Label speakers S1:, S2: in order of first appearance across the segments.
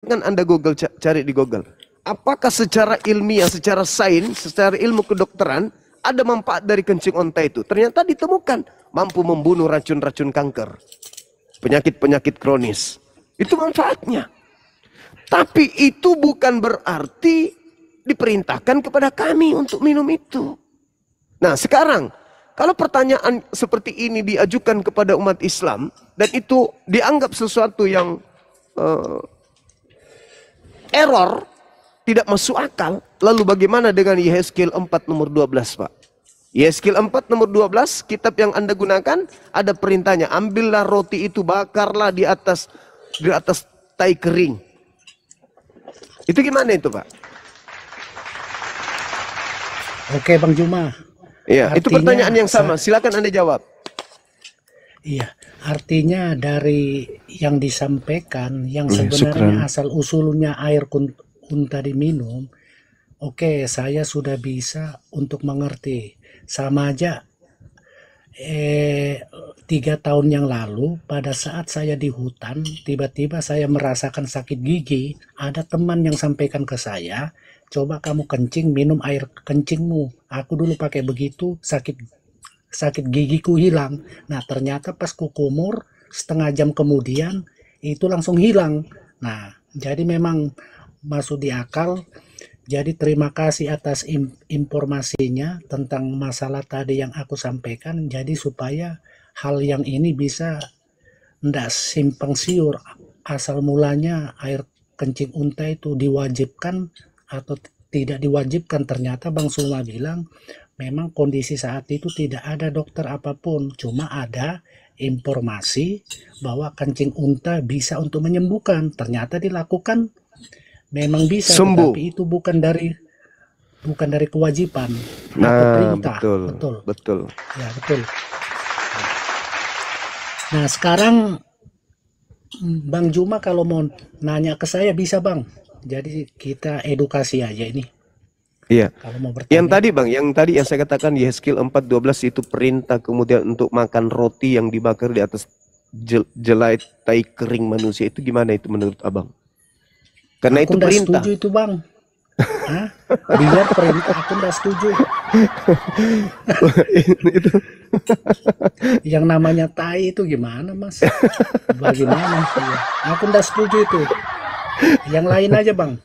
S1: Kan Anda Google, cari di Google. Apakah secara ilmiah, secara sains, secara ilmu kedokteran ada manfaat dari kencing onta itu? Ternyata ditemukan mampu membunuh racun-racun kanker, penyakit-penyakit kronis. Itu manfaatnya. Tapi itu bukan berarti diperintahkan kepada kami untuk minum itu. Nah sekarang, kalau pertanyaan seperti ini diajukan kepada umat Islam, dan itu dianggap sesuatu yang error, tidak masuk akal, lalu bagaimana dengan Yehezkiel 4 nomor 12, Pak? Yehezkiel 4 nomor 12, kitab yang Anda gunakan, ada perintahnya, ambillah roti itu, bakarlah di atas tai kering. Itu gimana itu, Pak?
S2: Oke, Bang Juma.
S1: Iya, itu pertanyaan yang sama. Silakan Anda jawab.
S2: Iya, artinya dari yang disampaikan, yang sebenarnya asal usulnya air unta diminum, oke, saya sudah bisa untuk mengerti. Sama aja 3 tahun yang lalu, pada saat saya di hutan, tiba-tiba saya merasakan sakit gigi. Ada teman yang sampaikan ke saya, coba kamu kencing, minum air kencingmu. Aku dulu pakai begitu, sakit gigiku hilang. Nah ternyata pas kukumur, setengah jam kemudian, itu langsung hilang. Nah jadi memang masuk di akal. Jadi terima kasih atas informasinya tentang masalah tadi yang aku sampaikan. Jadi supaya hal yang ini bisa ndak simpang siur. Asal mulanya air kencing unta itu diwajibkan atau tidak diwajibkan. Ternyata Bang Suma bilang memang kondisi saat itu tidak ada dokter apapun. Cuma ada informasi bahwa kencing unta bisa untuk menyembuhkan. Ternyata dilakukan. Memang bisa,
S1: sembuh.
S2: Tapi itu bukan dari kewajiban
S1: atau
S2: perintah.
S1: Betul.
S2: Ya, betul. Nah, sekarang Bang Juma kalau mau nanya ke saya bisa, Bang. Jadi kita edukasi aja ini.
S1: Iya.
S2: Kalau mau bertanya.
S1: Yang tadi, Bang, yang saya katakan Yehezkiel 4:12 itu perintah kemudian untuk makan roti yang dibakar di atas jelai tai kering manusia, itu gimana itu menurut Abang? Karena
S2: aku
S1: itu perintah.
S2: Setuju itu, Bang. Hah? Biar perintah, aku nggak setuju.
S1: Itu.
S2: Yang namanya tai itu gimana, Mas? Bagaimana? Ya. Aku nggak setuju itu. Yang lain aja, Bang.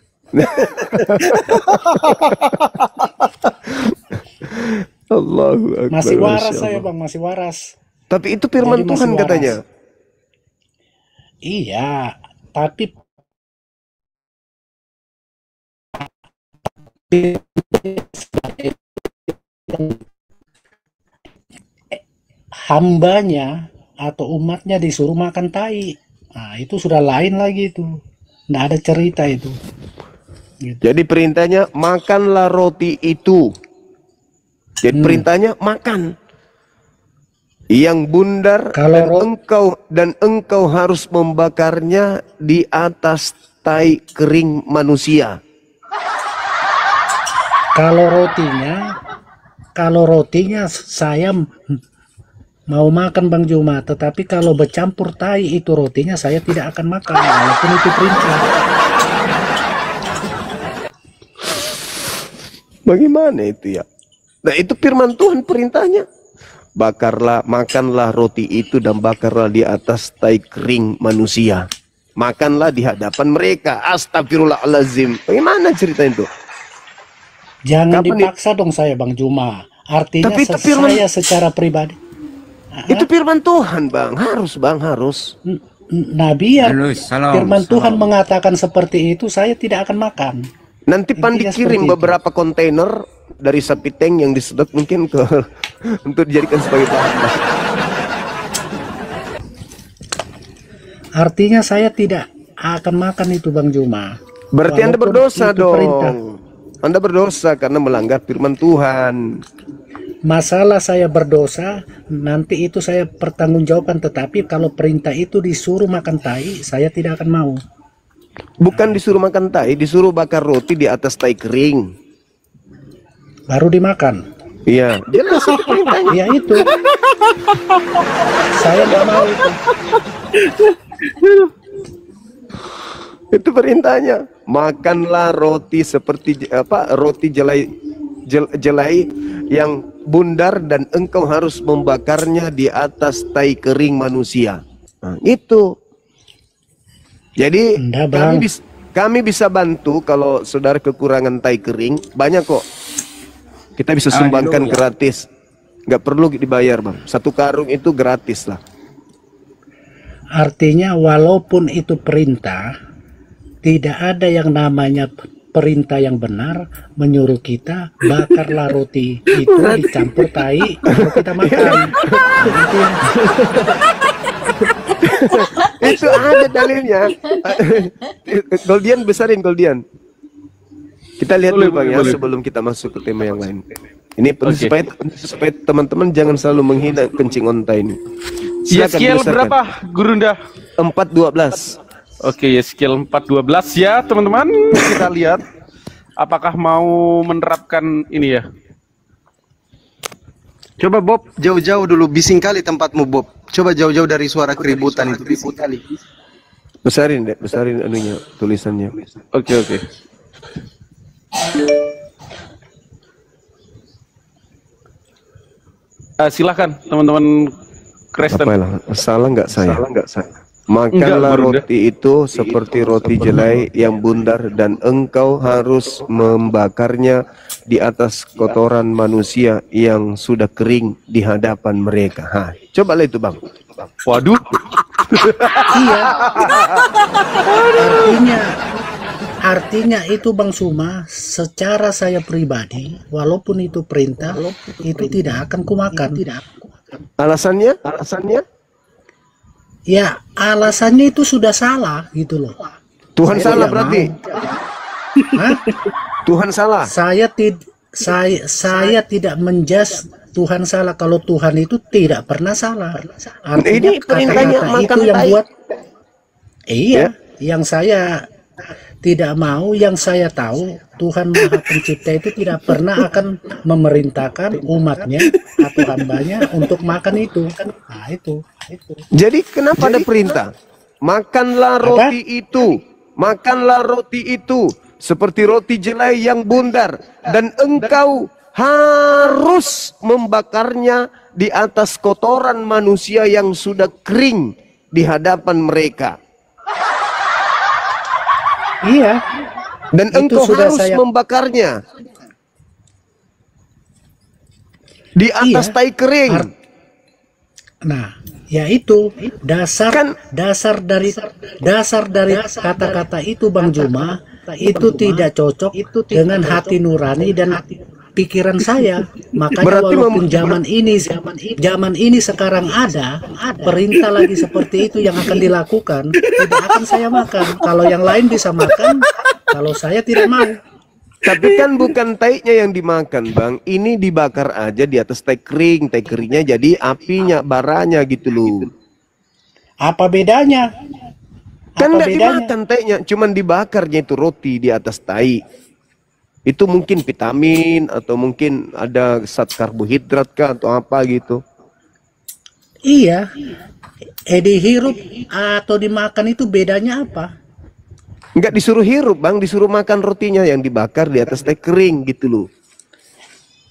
S1: Allahu Akbar.
S2: Masih waras saya, Bang, masih waras.
S1: Tapi itu firman Tuhan katanya.
S2: Iya, tapi hambanya atau umatnya disuruh makan tai. Nah, itu sudah lain lagi itu. Nggak ada cerita itu.
S1: Gitu. Jadi perintahnya makanlah roti itu. Jadi perintahnya makan. Yang bundar dan engkau harus membakarnya di atas tai kering manusia.
S2: Kalau rotinya saya mau makan, Bang Juma, tetapi kalau bercampur tai itu rotinya saya tidak akan makan, walaupun itu perintah.
S1: Bagaimana itu ya? Nah itu firman Tuhan perintahnya. Makanlah roti itu dan bakarlah di atas tai kering manusia. Makanlah di hadapan mereka. Astagfirullahaladzim. Bagaimana cerita itu?
S2: Jangan dipaksa dong saya, Bang Juma. Artinya tapi saya secara pribadi.
S1: Itu firman Tuhan, Bang. Harus.
S2: Nah, biar firman Tuhan mengatakan seperti itu, saya tidak akan makan.
S1: Nanti Pan dikirim beberapa kontainer dari sapi tank yang disedot mungkin untuk dijadikan sebagai bahan.
S2: Artinya saya tidak akan makan itu, Bang Juma.
S1: Berarti Anda berdosa dong. Perintah. Anda berdosa karena melanggar firman Tuhan.
S2: Masalah saya berdosa, nanti itu saya pertanggungjawabkan. Tetapi kalau perintah itu disuruh makan tai, saya tidak akan mau.
S1: Bukan disuruh makan tai, disuruh bakar roti di atas tai kering.
S2: Baru dimakan.
S1: Iya, jelas itu perintahnya.
S2: Ya itu. Saya nggak mau itu.
S1: Itu perintahnya. Makanlah roti seperti roti jelai yang bundar dan engkau harus membakarnya di atas tai kering manusia. Nah, itu. Jadi kami bisa bantu kalau saudara kekurangan tai kering, banyak kok. Kita bisa sumbangkan gratis. Nggak perlu dibayar, Bang. 1 karung itu gratis lah.
S2: Artinya walaupun itu perintah, tidak ada yang namanya perintah yang benar menyuruh kita bakarlah roti itu dicampur tai baru kita makan.
S1: Itu ada dalilnya. Goldian, besarin Goldian. Kita lihat dulu Bang ya, sebelum kita masuk ke tema yang lain. Ini supaya teman-teman jangan selalu menghina kencing onta ini.
S3: Yeskiel berapa, Gurunda?
S1: 4:12.
S3: Oke, Yeskiel 4:12 ya, teman-teman. Kita lihat apakah mau menerapkan ini ya.
S4: Coba Bob, jauh-jauh dulu, bising kali tempatmu Bob. Coba jauh-jauh dari suara keributan itu.
S1: Besarin deh, besarin anunya, tulisannya.
S3: Oke. Silakan teman-teman Kristen.
S1: Salah nggak saya? Makanlah roti itu seperti roti jelai yang bundar dan engkau harus membakarnya di atas kotoran manusia yang sudah kering di hadapan mereka. Coba itu Bang.
S3: Waduh.
S2: Iya. Artinya itu Bang Suma, secara saya pribadi, walaupun itu perintah, itu tidak akan kumakan.
S1: Alasannya?
S2: Ya, alasannya itu sudah salah gitu loh.
S1: Tuhan salah berarti. Tuhan salah.
S2: Saya tidak menjas Tuhan salah kalau Tuhan itu tidak pernah salah. Artinya
S1: ini perintahnya
S2: kata-kata itu yang buat. Iya, yang saya tidak mau, yang saya tahu Tuhan Maha Pencipta itu tidak pernah akan memerintahkan umatnya atau hambanya untuk makan itu. Nah itu.
S1: Jadi kenapa ada perintah? Makanlah roti itu. Makanlah roti itu seperti roti jelai yang bundar dan engkau harus membakarnya di atas kotoran manusia yang sudah kering di hadapan mereka.
S2: Iya.
S1: Dan
S2: itu
S1: engkau harus membakarnya di atas tai kering.
S2: Nah, yaitu dasar dari kata-kata itu Bang Juma itu tidak cocok dengan hati nurani dan pikiran saya. Makanya walaupun zaman ini sekarang ada perintah lagi seperti itu yang akan dilakukan, tidak akan saya makan. Kalau yang lain bisa makan, kalau saya tidak mau.
S1: Tapi kan bukan taiknya yang dimakan Bang, ini dibakar aja di atas tai kering. Tai keringnya jadi apinya, baranya gitu loh.
S2: Apa bedanya?
S1: Kan nggak dimakan taiknya, cuman dibakarnya itu roti di atas tai. Itu mungkin vitamin atau mungkin ada zat karbohidrat kah atau apa gitu.
S2: Iya. Dihirup atau dimakan itu bedanya apa?
S1: Nggak disuruh hirup Bang, disuruh makan rotinya yang dibakar di atas tai kering gitu loh.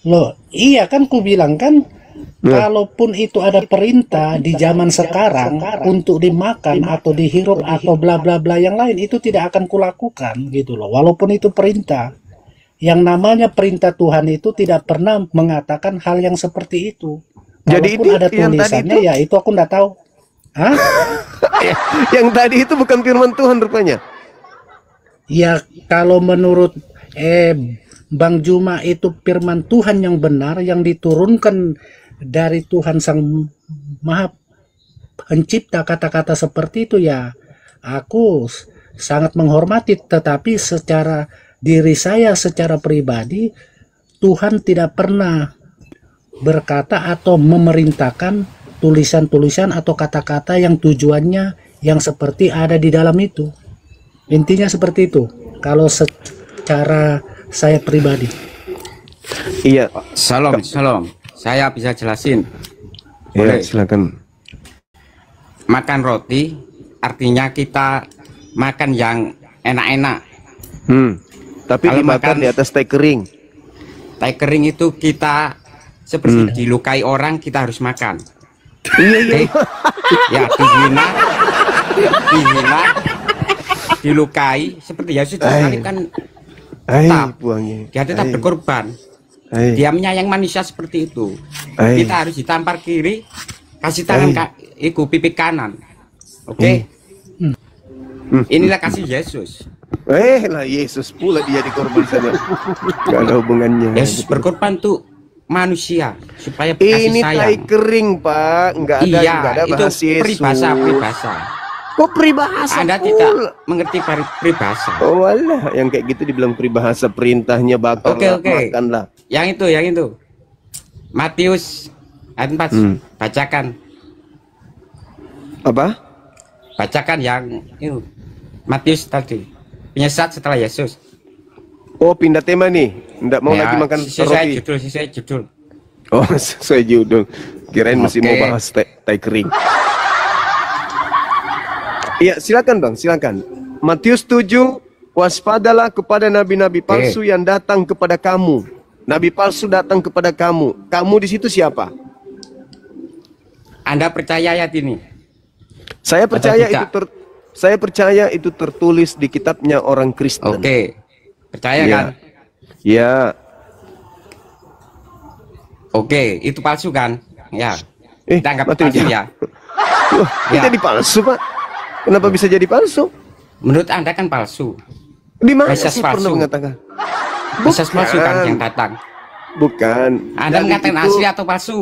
S2: Loh, iya kan ku bilang kan, kalaupun itu ada perintah di zaman sekarang untuk dimakan atau dihirup atau bla bla bla yang lain, itu tidak akan kulakukan gitu loh. Walaupun itu perintah. Yang namanya perintah Tuhan itu tidak pernah mengatakan hal yang seperti itu.
S1: Jadi
S2: walaupun ada tulisannya ya itu aku nggak tahu. Hah?
S1: Yang tadi itu bukan firman Tuhan rupanya.
S2: Ya kalau menurut Bang Juma itu firman Tuhan yang benar yang diturunkan dari Tuhan Sang Maha Pencipta, kata-kata seperti itu ya aku sangat menghormati, tetapi secara diri saya secara pribadi Tuhan tidak pernah berkata atau memerintahkan tulisan-tulisan atau kata-kata yang tujuannya yang seperti ada di dalam itu. Intinya seperti itu kalau secara saya pribadi.
S1: Iya.
S5: Shalom. Saya bisa jelasin.
S1: Boleh. Ya, silakan.
S5: Makan roti artinya kita makan yang enak-enak.
S1: Tapi
S5: Kalau
S1: dimakan
S5: makan-
S1: di atas teh kering.
S5: Tai kering itu kita seperti dilukai orang, kita harus makan.
S1: Iya, iya.
S5: Oke? Ya, dihina, dilukai seperti Yesus disalibkan, tetap
S1: buangnya.
S5: dia tetap berkorban. Dia menyayang manusia seperti itu. Kita harus ditampar kiri, kasih tangan iku pipi kanan. Oke? Inilah kasih Yesus.
S1: Lah Yesus pula dia dikorban sana. Gak ada hubungannya.
S5: Yesus berkorban tuh manusia supaya kasih
S1: Ini tai
S5: sayang.
S1: kering, Pak. Enggak ada,
S5: Iya,
S1: enggak ada
S5: itu
S1: bahasa Yesus.
S5: peribahasa.
S1: Kok peribahasa?
S5: Anda
S1: pula?
S5: tidak mengerti peribahasa.
S1: Oh alah, yang kayak gitu dibilang peribahasa, perintahnya bakar
S5: Oke,
S1: lah,
S5: oke.
S1: makan lah.
S5: Yang itu. Matius ayat 4. Bacakan.
S1: Apa?
S5: Bacakan yang itu. Matius tadi. Penyesat setelah Yesus.
S1: Oh, pindah tema nih. Enggak mau
S5: Ya,
S1: lagi makan
S5: sesuai
S1: roti.
S5: judul.
S1: Oh, sesuai judul. Kirain masih
S5: Oke.
S1: mau bahas tai kering. Iya, silakan Bang, silakan. Matius 7, waspadalah kepada nabi-nabi palsu yang datang kepada kamu. Nabi palsu datang kepada kamu. Kamu di situ siapa?
S5: Anda percaya ayat ini?
S1: Saya percaya
S5: tidak?
S1: saya percaya itu tertulis di kitabnya orang Kristen.
S5: Oke. Percaya
S1: Iya.
S5: kan?
S1: Ya,
S5: Oke, itu palsu kan? Ya.
S1: Eh,
S5: Kita anggap
S1: mati
S5: palsu
S1: dia.
S5: ya.
S1: wah, ini
S5: Ya.
S1: jadi palsu, Pak. Kenapa bisa jadi palsu?
S5: Menurut Anda kan palsu.
S1: Di mana
S5: Mesias
S1: sih pernah
S5: palsu.
S1: mengatakan?
S5: Mesias palsu kan yang datang.
S1: Bukan.
S5: Anda
S1: Dalil
S5: mengatakan
S1: itu-
S5: asli atau palsu?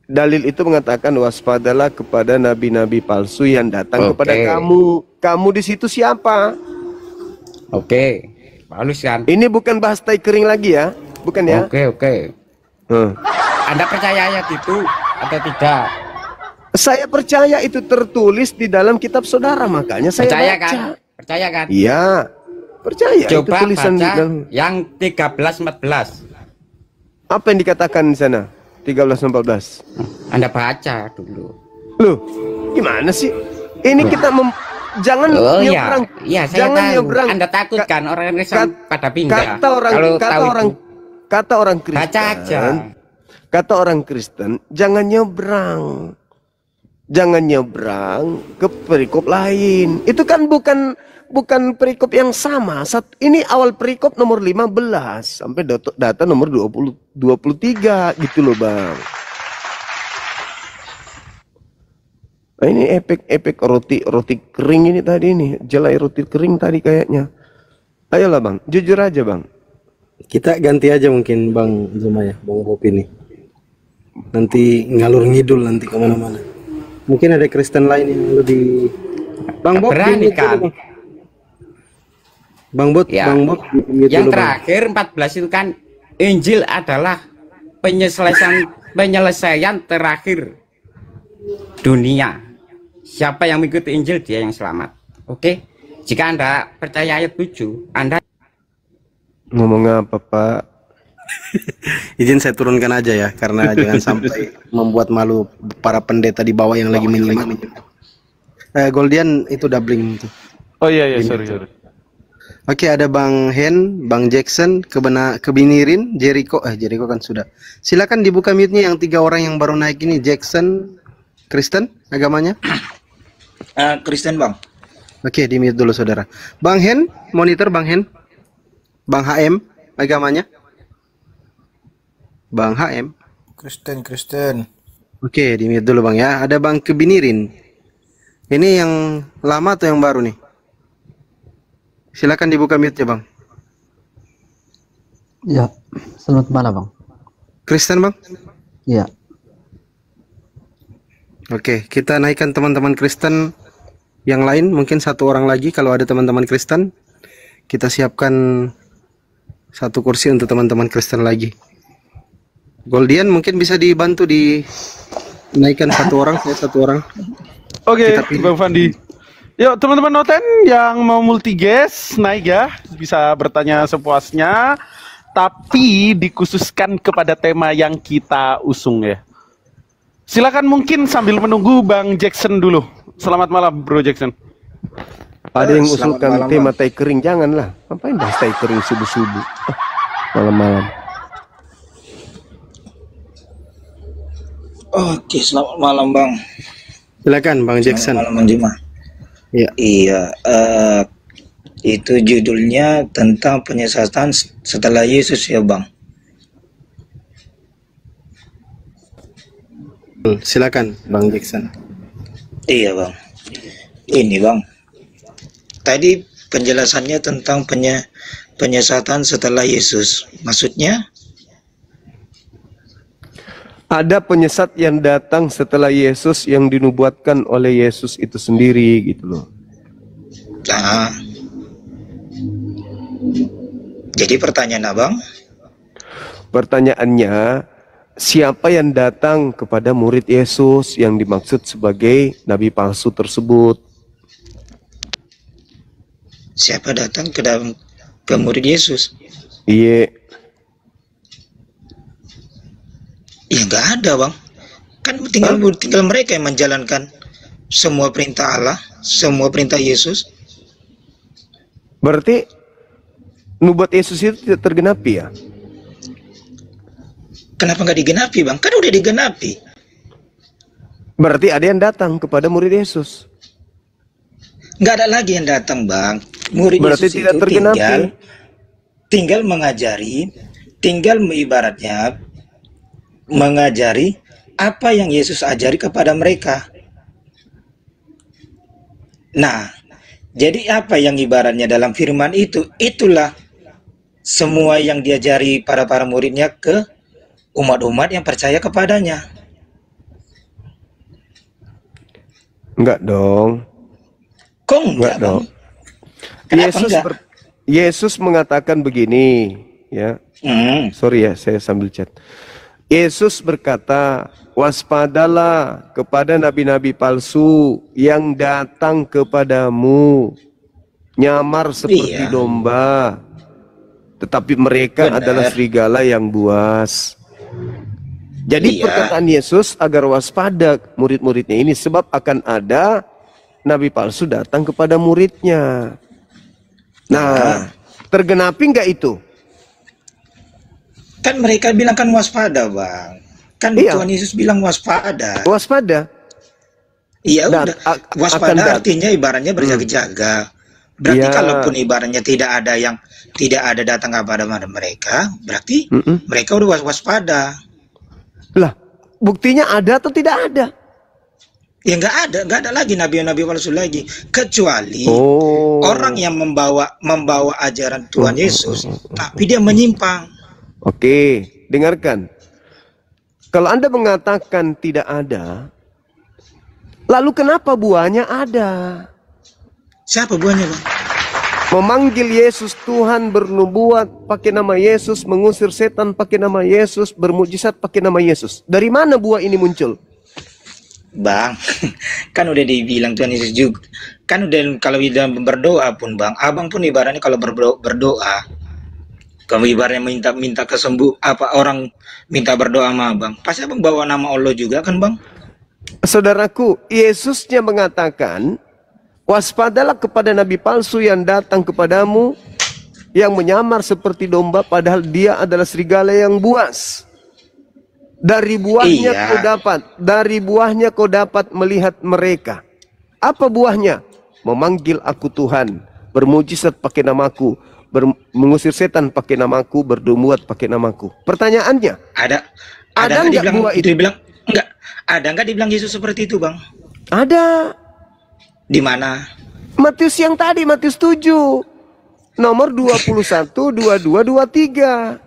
S1: Dalil itu mengatakan waspadalah kepada nabi-nabi palsu yang datang
S5: Oke.
S1: kepada kamu. Kamu di situ siapa?
S5: Oke. Halus kan?
S1: Ini bukan bahas tai kering lagi ya, bukan ya?
S5: Oke. Anda percaya ayat itu atau tidak?
S1: Saya percaya itu tertulis di dalam kitab saudara, makanya saya
S5: Percaya
S1: baca.
S5: kan? Percaya kan?
S1: Iya, percaya itu
S5: Coba
S1: tulisan di
S5: baca
S1: dalam.
S5: yang 13-14.
S1: Apa yang dikatakan di sana? 13-14.
S5: Anda baca dulu.
S1: Loh, gimana sih? Ini kita jangan
S5: Oh
S1: nyebrang.
S5: iya, saya
S1: Jangan
S5: tahu.
S1: nyebrang.
S5: Anda takut kan orang Kristen pada pindah.
S1: Kata orang
S5: Kalau tahu
S1: kata orang
S5: itu,
S1: Kristen.
S5: baca aja.
S1: Kata orang Kristen, jangan nyebrang. Jangan nyebrang ke perikop lain. Itu kan bukan perikop yang sama. Ini awal perikop nomor 15 sampai data nomor 23 gitu loh, Bang. Nah, ini efek roti kering ini tadi nih, jelai roti kering tadi kayaknya. Ayolah Bang, jujur aja Bang.
S4: Kita ganti aja mungkin Bang Zuma ya, Bang Bob ini. Nanti ngalur ngidul nanti kemana-mana. Mungkin ada Kristen lain yang lebih. Bang Bob,
S5: berani
S4: di-mute
S5: kan?
S4: dulu, Bang Bob,
S5: Ya.
S4: Bang Bob, di-mute
S5: Yang
S4: dulu, Bang.
S5: terakhir 14 itu kan Injil adalah penyelesaian terakhir dunia. Siapa yang mengikuti Injil dia yang selamat. Oke? Jika Anda percaya ayat 7, Anda
S1: Ngomong apa Pak?
S4: Izin saya turunkan aja ya, karena jangan sampai membuat malu para pendeta di bawah yang lagi menyimak. Goldian itu doubling itu.
S3: Oh iya, sorry.
S4: Oke, ada Bang Hen, Bang Jackson, Kebinirin, Jericho kan sudah. Silakan dibuka mute-nya yang 3 orang yang baru naik ini. Jackson, Kristen agamanya?
S6: Kristen Bang.
S4: Oke, di mute dulu saudara. Bang Hen, monitor Bang Hen. Bang HM, agamanya? Bang HM.
S6: Kristen.
S4: Oke, di mute dulu Bang ya. Ada Bang Kebinirin. Ini yang lama atau yang baru nih? Silakan dibuka mute-nya Bang.
S7: Ya, selamat malam Bang.
S4: Kristen Bang?
S7: Ya,
S4: Oke, kita naikkan teman-teman Kristen yang lain, mungkin 1 orang lagi kalau ada teman-teman Kristen. Kita siapkan 1 kursi untuk teman-teman Kristen lagi. Goldian mungkin bisa dibantu dinaikkan 1 orang, saya 1 orang.
S3: Oke,
S4: Kita pilih.
S3: Bang Fandi. Yuk teman-teman Noten yang mau multi guest naik ya, bisa bertanya sepuasnya, tapi dikhususkan kepada tema yang kita usung ya. Silakan mungkin sambil menunggu Bang Jackson dulu. Selamat malam Bro Jackson.
S1: Ada yang
S6: Selamat
S1: usulkan
S6: malam,
S1: tema
S6: Bang.
S1: tai kering, janganlah. Ngapain bahas tai kering subuh-subuh? Malam-malam.
S6: Oke, selamat malam Bang.
S4: Silakan Bang
S6: Selamat
S4: Jackson.
S6: malam Bang Juma.
S4: Iya.
S6: Iya, itu judulnya tentang penyesatan setelah Yesus ya Bang.
S4: Silakan Bang Jackson.
S6: Iya Bang. Ini Bang. Tadi penjelasannya tentang penyesatan setelah Yesus. Maksudnya?
S1: Ada penyesat yang datang setelah Yesus yang dinubuatkan oleh Yesus itu sendiri gitu loh.
S6: Nah, jadi pertanyaan Abang,
S1: Pertanyaannya, siapa yang datang kepada murid Yesus yang dimaksud sebagai nabi palsu tersebut?
S6: siapa datang ke murid Yesus?
S1: Iya,
S6: Ya nggak ada Bang. Kan tinggal mereka yang menjalankan semua perintah Allah, semua perintah Yesus.
S1: berarti nubuat Yesus itu tidak tergenapi ya?
S6: Kenapa nggak digenapi Bang? Kan udah digenapi.
S1: Berarti ada yang datang kepada murid Yesus.
S6: Nggak ada lagi yang datang Bang. Murid
S1: Berarti
S6: Yesus
S1: tidak
S6: itu
S1: tergenapi.
S6: tinggal mengajari, tinggal ibaratnya mengajari apa yang Yesus ajari kepada mereka. Nah, jadi apa yang ibaratnya dalam firman itu, itulah semua yang diajari para muridnya ke umat-umat yang percaya kepadanya.
S1: Enggak dong.
S6: Kok enggak
S1: dong.
S6: Bang? Kenapa enggak?
S1: Yesus mengatakan begini, ya. Sorry ya, saya sambil chat. Yesus berkata, waspadalah kepada nabi-nabi palsu yang datang kepadamu, nyamar seperti
S6: Iya.
S1: domba, tetapi mereka
S6: Benar.
S1: adalah serigala yang buas. Jadi
S6: Iya.
S1: perkataan Yesus agar waspada murid-muridnya ini, sebab akan ada nabi palsu datang kepada muridnya. Nah, tergenapi nggak itu?
S6: Kan mereka bilang kan waspada Bang. Kan
S1: Iya.
S6: Tuhan Yesus bilang waspada.
S1: Waspada.
S6: Iya
S1: Dan
S6: udah.
S1: akan
S6: Waspada
S1: datang.
S6: artinya ibaratnya berjaga-jaga. Berarti
S1: Iya.
S6: kalaupun ibaratnya tidak ada datang kepada mereka, berarti mereka udah waspada.
S1: Lah, buktinya ada atau tidak ada?
S6: Ya nggak ada lagi nabi-nabi palsu lagi, kecuali
S1: Oh.
S6: orang yang membawa ajaran Tuhan Yesus, tapi dia menyimpang.
S1: Oke, dengarkan. Kalau Anda mengatakan tidak ada, lalu kenapa buahnya ada?
S6: Siapa buahnya Bang?
S1: Memanggil Yesus Tuhan, bernubuat pakai nama Yesus, mengusir setan pakai nama Yesus, bermujizat pakai nama Yesus. Dari mana buah ini muncul?
S6: Bang, kan udah dibilang Tuhan Yesus juga. Kan udah kalau dalam berdoa pun Bang, Abang pun ibaratnya kalau berdoa, kalau ibaratnya minta orang minta berdoa sama Abang, pasti Abang bawa nama Allah juga kan Bang?
S1: Saudaraku, Yesusnya mengatakan, waspadalah kepada nabi palsu yang datang kepadamu, yang menyamar seperti domba padahal dia adalah serigala yang buas. Dari buahnya
S6: Iya.
S1: kau dapat melihat mereka. Apa buahnya? Memanggil aku Tuhan, bermujizat pakai namaku, mengusir setan pakai namaku, bernubuat pakai namaku. Pertanyaannya,
S6: Ada
S1: Ada
S6: nggak
S1: nggak
S6: dibilang
S1: buah
S6: itu dibilang enggak? Ada nggak dibilang Yesus seperti itu Bang?
S1: ada.
S6: Di mana?
S1: Matius yang tadi, Matius 7. Nomor 21, 22, 23.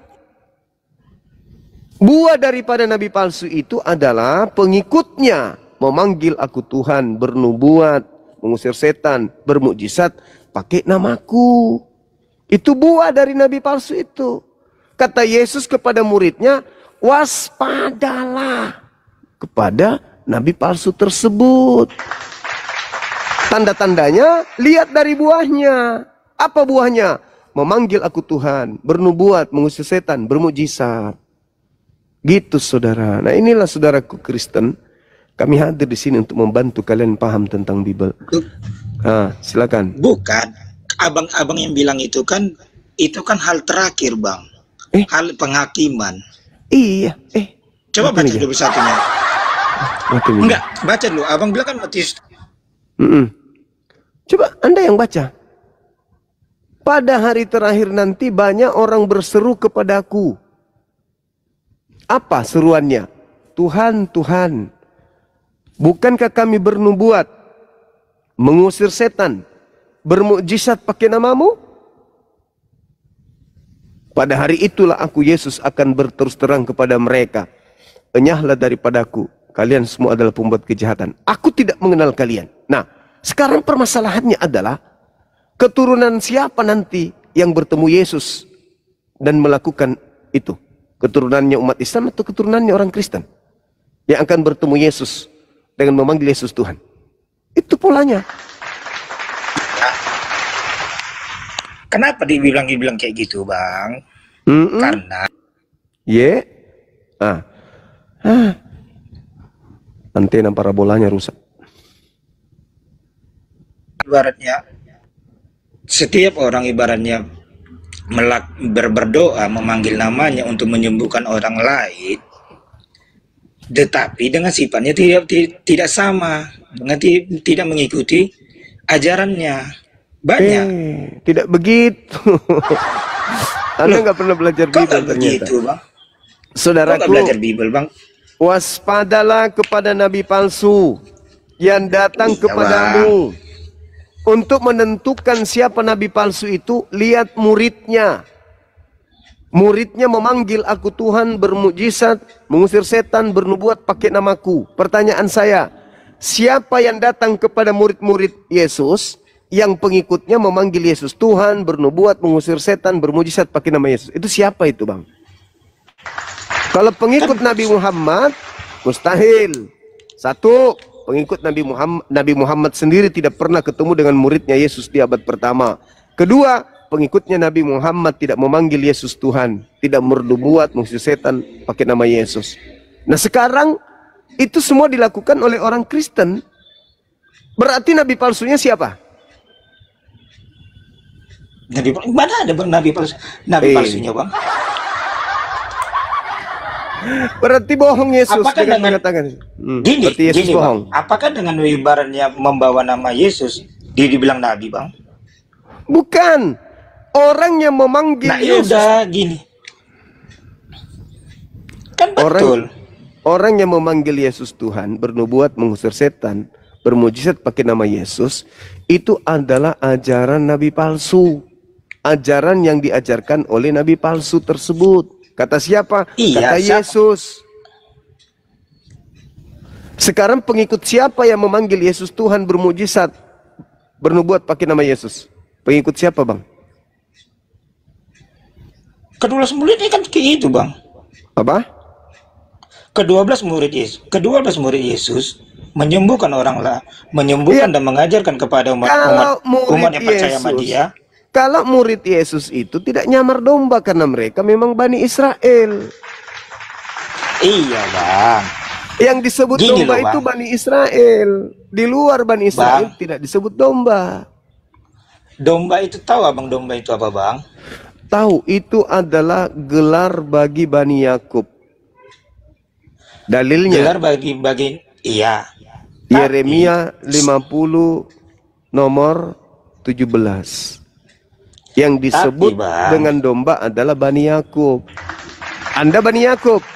S1: Buah daripada nabi palsu itu adalah pengikutnya memanggil aku Tuhan, bernubuat, mengusir setan, bermukjizat pakai namaku. Itu buah dari nabi palsu itu. Kata Yesus kepada muridnya, waspadalah kepada nabi palsu tersebut. Tanda-tandanya lihat dari buahnya. Apa buahnya? Memanggil aku Tuhan, bernubuat, mengusir setan, bermukjizat. Gitu saudara. Nah inilah saudaraku Kristen. Kami hadir di sini untuk membantu kalian paham tentang Bible. Silakan.
S6: Bukan, abang yang bilang itu kan hal terakhir, Bang. Hal penghakiman.
S1: Iya.
S6: Coba baca dulu satunya. Enggak, baca dulu. Abang bilang kan Matius.
S1: Coba Anda yang baca. Pada hari terakhir nanti banyak orang berseru kepadaku. Apa seruannya? Tuhan, Tuhan, bukankah kami bernubuat, mengusir setan, bermukjizat pakai namamu? Pada hari itulah aku Yesus akan berterus terang kepada mereka. Enyahlah daripadaku, kalian semua adalah pembuat kejahatan. Aku tidak mengenal kalian. Nah, sekarang permasalahannya adalah keturunan siapa nanti yang bertemu Yesus dan melakukan itu? Keturunannya umat Islam atau keturunannya orang Kristen yang akan bertemu Yesus dengan memanggil Yesus Tuhan? Itu polanya.
S6: Kenapa dibilang kayak gitu, Bang? Karena
S1: antena parabolanya rusak.
S6: Ibaratnya setiap orang ibaratnya berdoa memanggil namanya untuk menyembuhkan orang lain, tetapi dengan sifatnya tidak sama, dengan tidak mengikuti ajarannya. Banyak
S1: tidak begitu. Anda nggak pernah belajar Bible ternyata.
S6: Begitu, Bang.
S1: Saudaraku,
S6: belajar Bible, Bang.
S1: Waspadalah kepada nabi palsu yang datang kepadamu. Untuk menentukan siapa nabi palsu itu, lihat muridnya. Muridnya memanggil aku Tuhan, bermukjizat, mengusir setan, bernubuat pakai namaku. Pertanyaan saya, siapa yang datang kepada murid-murid Yesus yang pengikutnya memanggil Yesus Tuhan, bernubuat, mengusir setan, bermukjizat pakai nama Yesus? Itu siapa itu, Bang? Kalau pengikut Nabi Muhammad, mustahil. Satu, pengikut Nabi Muhammad sendiri tidak pernah ketemu dengan muridnya Yesus di abad pertama. Kedua, pengikutnya Nabi Muhammad tidak memanggil Yesus Tuhan, tidak bernubuat, mengusir setan pakai nama Yesus. Nah, sekarang itu semua dilakukan oleh orang Kristen. Berarti nabi palsunya siapa?
S6: Mana ada nabi palsu? Nabi palsunya, Bang?
S1: Berarti bohong Yesus.
S6: Apakah dengan
S1: mengatakan
S6: berarti
S1: Yesus bohong?
S6: Bang, apakah dengan ibaratnya membawa nama Yesus dibilang nabi, Bang?
S1: Bukan. Orang yang memanggil Yesus.
S6: Udah gini. Kan betul.
S1: Orang yang memanggil Yesus Tuhan, bernubuat, mengusir setan, bermujizat pakai nama Yesus, itu adalah ajaran nabi palsu. Ajaran yang diajarkan oleh nabi palsu tersebut. Kata siapa? Kata Yesus. Sekarang pengikut siapa yang memanggil Yesus Tuhan, bermujizat, bernubuat pakai nama Yesus? Pengikut siapa, Bang?
S6: Ke-12 murid ini kan kayak itu, Bang.
S1: Apa?
S6: Ke-12 murid Yesus menyembuhkan orang lah, menyembuhkan dan mengajarkan kepada umat yang percaya sama dia.
S1: Kalau murid Yesus itu tidak nyamar domba karena mereka memang Bani Israel.
S6: Iya, Bang.
S1: Yang disebut domba itu Bani Israel. Di luar Bani Israel tidak disebut domba.
S6: Domba itu tahu, Abang, domba itu apa, Bang?
S1: Tahu, itu adalah gelar bagi Bani Yakub. Dalilnya
S6: gelar bagi iya.
S1: Yeremia 50 nomor 17. Yang disebut dengan domba adalah Bani Yakub. Anda Bani Yakub.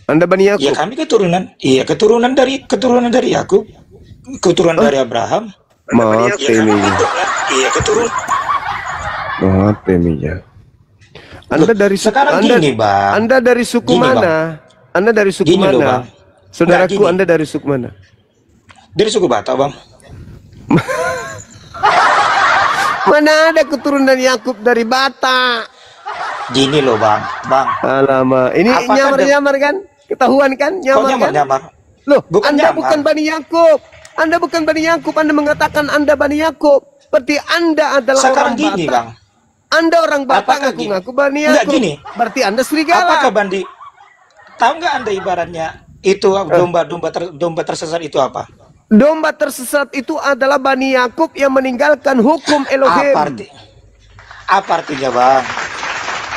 S1: Anda Bani Yakub.
S6: Ya, kami keturunan dari Yakub. Keturunan dari Abraham.
S1: Maaf teminya.
S6: Iya, keturunan.
S1: Maaf teminya. Anda dari Anda dari suku mana? Anda dari suku mana? Saudaraku, Anda dari suku mana?
S6: Dari suku Batak, Bang.
S1: Mana ada keturunan Yakub dari Batak?
S6: Gini loh, Bang.
S1: Alamak, ini nyamar-nyamar kan? Ketahuan kan?
S6: Nyamar.
S1: Loh, Anda bukan Bani Yakub. Anda bukan Bani Yakub. Anda mengatakan Anda Bani Yakub. Berarti Anda adalah
S6: sekarang
S1: orang
S6: gini,
S1: Batak.
S6: Bang.
S1: Anda orang Batak ngaku-ngaku Bani Yakub.
S6: Gini.
S1: Berarti Anda serigala.
S6: Apakah tahu nggak Anda ibaratnya itu domba tersesat itu apa?
S1: Domba tersesat itu adalah Bani Yakub yang meninggalkan hukum Elohim.
S6: Apa artinya, Bang?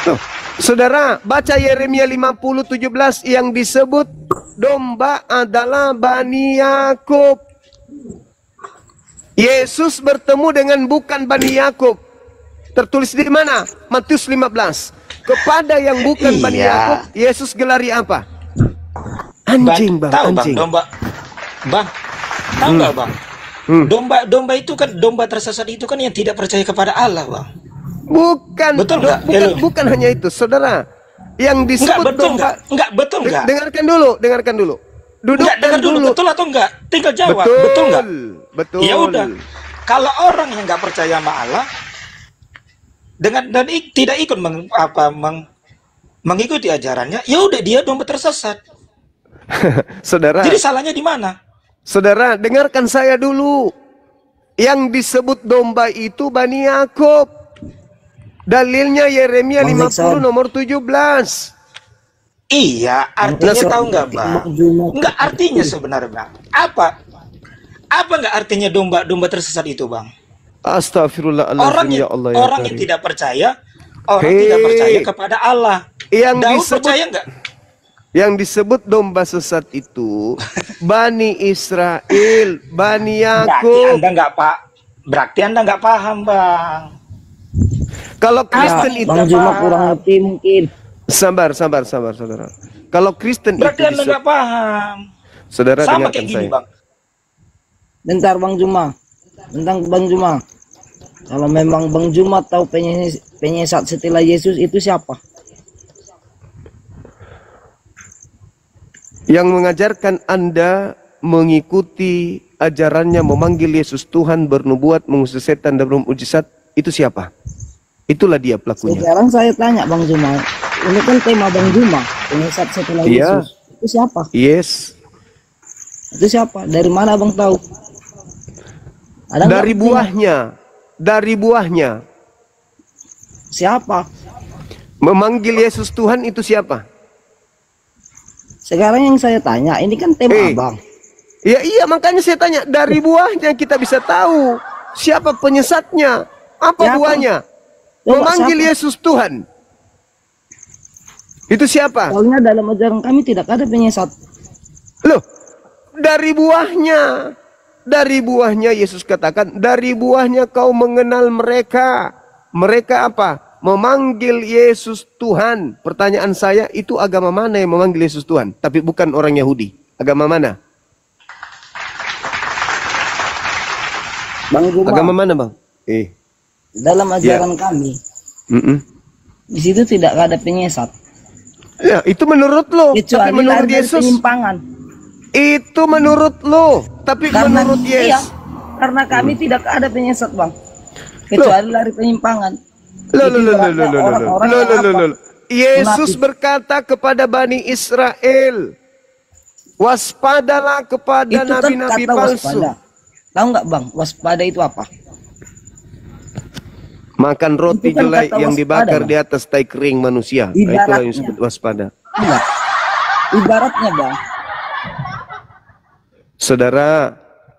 S1: Tuh, saudara, baca Yeremia 50:17 yang disebut domba adalah Bani Yakub. Yesus bertemu dengan bukan Bani Yakub. Tertulis di mana? Matius 15. Kepada yang bukan Bani Yakub, Yesus gelari apa? Anjing, Bang.
S6: Tahu,
S1: Anjing.
S6: Bang, Bang. Tahu nggak, Bang? Domba itu kan, domba tersesat itu kan yang tidak percaya kepada Allah, Bang.
S1: Bukan,
S6: betul nggak?
S1: Bukan hanya itu, saudara. Yang disebut domba.
S6: Enggak, betul nggak?
S1: Dengarkan dulu.
S6: Dengar dulu, betul atau enggak? Tinggal jawab, betul nggak?
S1: Betul.
S6: Ya udah. Kalau orang yang nggak percaya sama Allah tidak ikut mengikuti ajarannya, ya udah dia domba tersesat.
S1: Saudara.
S6: Jadi salahnya di mana?
S1: Saudara, dengarkan saya dulu. Yang disebut domba itu Bani Yakub. Dalilnya Yeremia 50 nomor 17.
S6: Iya, artinya tahu nggak, Bang? Nggak artinya sebenarnya, Bang. Apa nggak artinya domba tersesat itu, Bang?
S1: Astagfirullahaladzim, ya Allah.
S6: Orang yang tidak percaya, tidak percaya kepada Allah.
S1: Yang
S6: Daud
S1: disebut,
S6: percaya nggak?
S1: Yang disebut domba sesat itu Bani Israel, Bani Yakub.
S6: Berarti Anda nggak paham, Bang.
S1: Kalau Kristen itu
S8: Bang Juma kurang ngerti mungkin.
S1: Sabar, saudara. Kalau Kristen
S6: berarti
S1: itu
S6: Anda nggak paham.
S1: Saudara,
S6: sama
S1: dengarkan
S6: kayak gini,
S1: saya.
S6: Bang.
S8: Bentar Bang Juma. Tentang Bang Juma. Kalau memang Bang Juma tahu penyesat setelah Yesus itu siapa?
S1: Yang mengajarkan Anda mengikuti ajarannya, memanggil Yesus Tuhan, bernubuat, mengusir setan dan bermujizat, itu siapa? Itulah dia pelakunya.
S8: Sekarang saya tanya Bang Juma, ini kan tema Bang Juma, penyesat setelah Yesus. Itu siapa?
S1: Yes.
S8: Itu siapa? Dari mana Bang tahu?
S1: Dari buahnya. Dari buahnya.
S8: Siapa?
S1: Memanggil Yesus Tuhan itu siapa?
S8: Sekarang yang saya tanya, ini kan tema Abang.
S1: Ya iya, makanya saya tanya, dari buahnya kita bisa tahu siapa penyesatnya. Apa buahnya? Memanggil Yesus Tuhan. Itu siapa?
S8: Soalnya dalam ajaran kami tidak ada penyesat.
S1: Loh, dari buahnya. Dari buahnya Yesus katakan, dari buahnya kau mengenal mereka. Mereka apa? Memanggil Yesus Tuhan. Pertanyaan saya, itu agama mana yang memanggil Yesus Tuhan? Tapi bukan orang Yahudi. Agama mana?
S8: Bang Juma.
S1: Agama mana, Bang?
S8: Dalam ajaran kami, di situ tidak ada penyesat.
S1: Ya, itu menurut lo.
S8: Kecuali
S1: tapi menurut Yesus.
S8: Penyimpangan.
S1: Itu menurut lo. Tapi
S8: Karena,
S1: menurut Yesus.
S8: Iya, karena kami tidak ada penyesat, Bang. Kecuali lari penyimpangan.
S1: Yesus berkata kepada Bani Israel, waspadalah kepada nabi-nabi palsu.
S8: Tahu nggak, Bang, waspada itu apa?
S1: Makan roti jelai yang dibakar
S8: Bang.
S1: di atas tai kering manusia. Itulah yang disebut waspada.
S8: Iya. Ibaratnya, Bang.
S1: Saudara,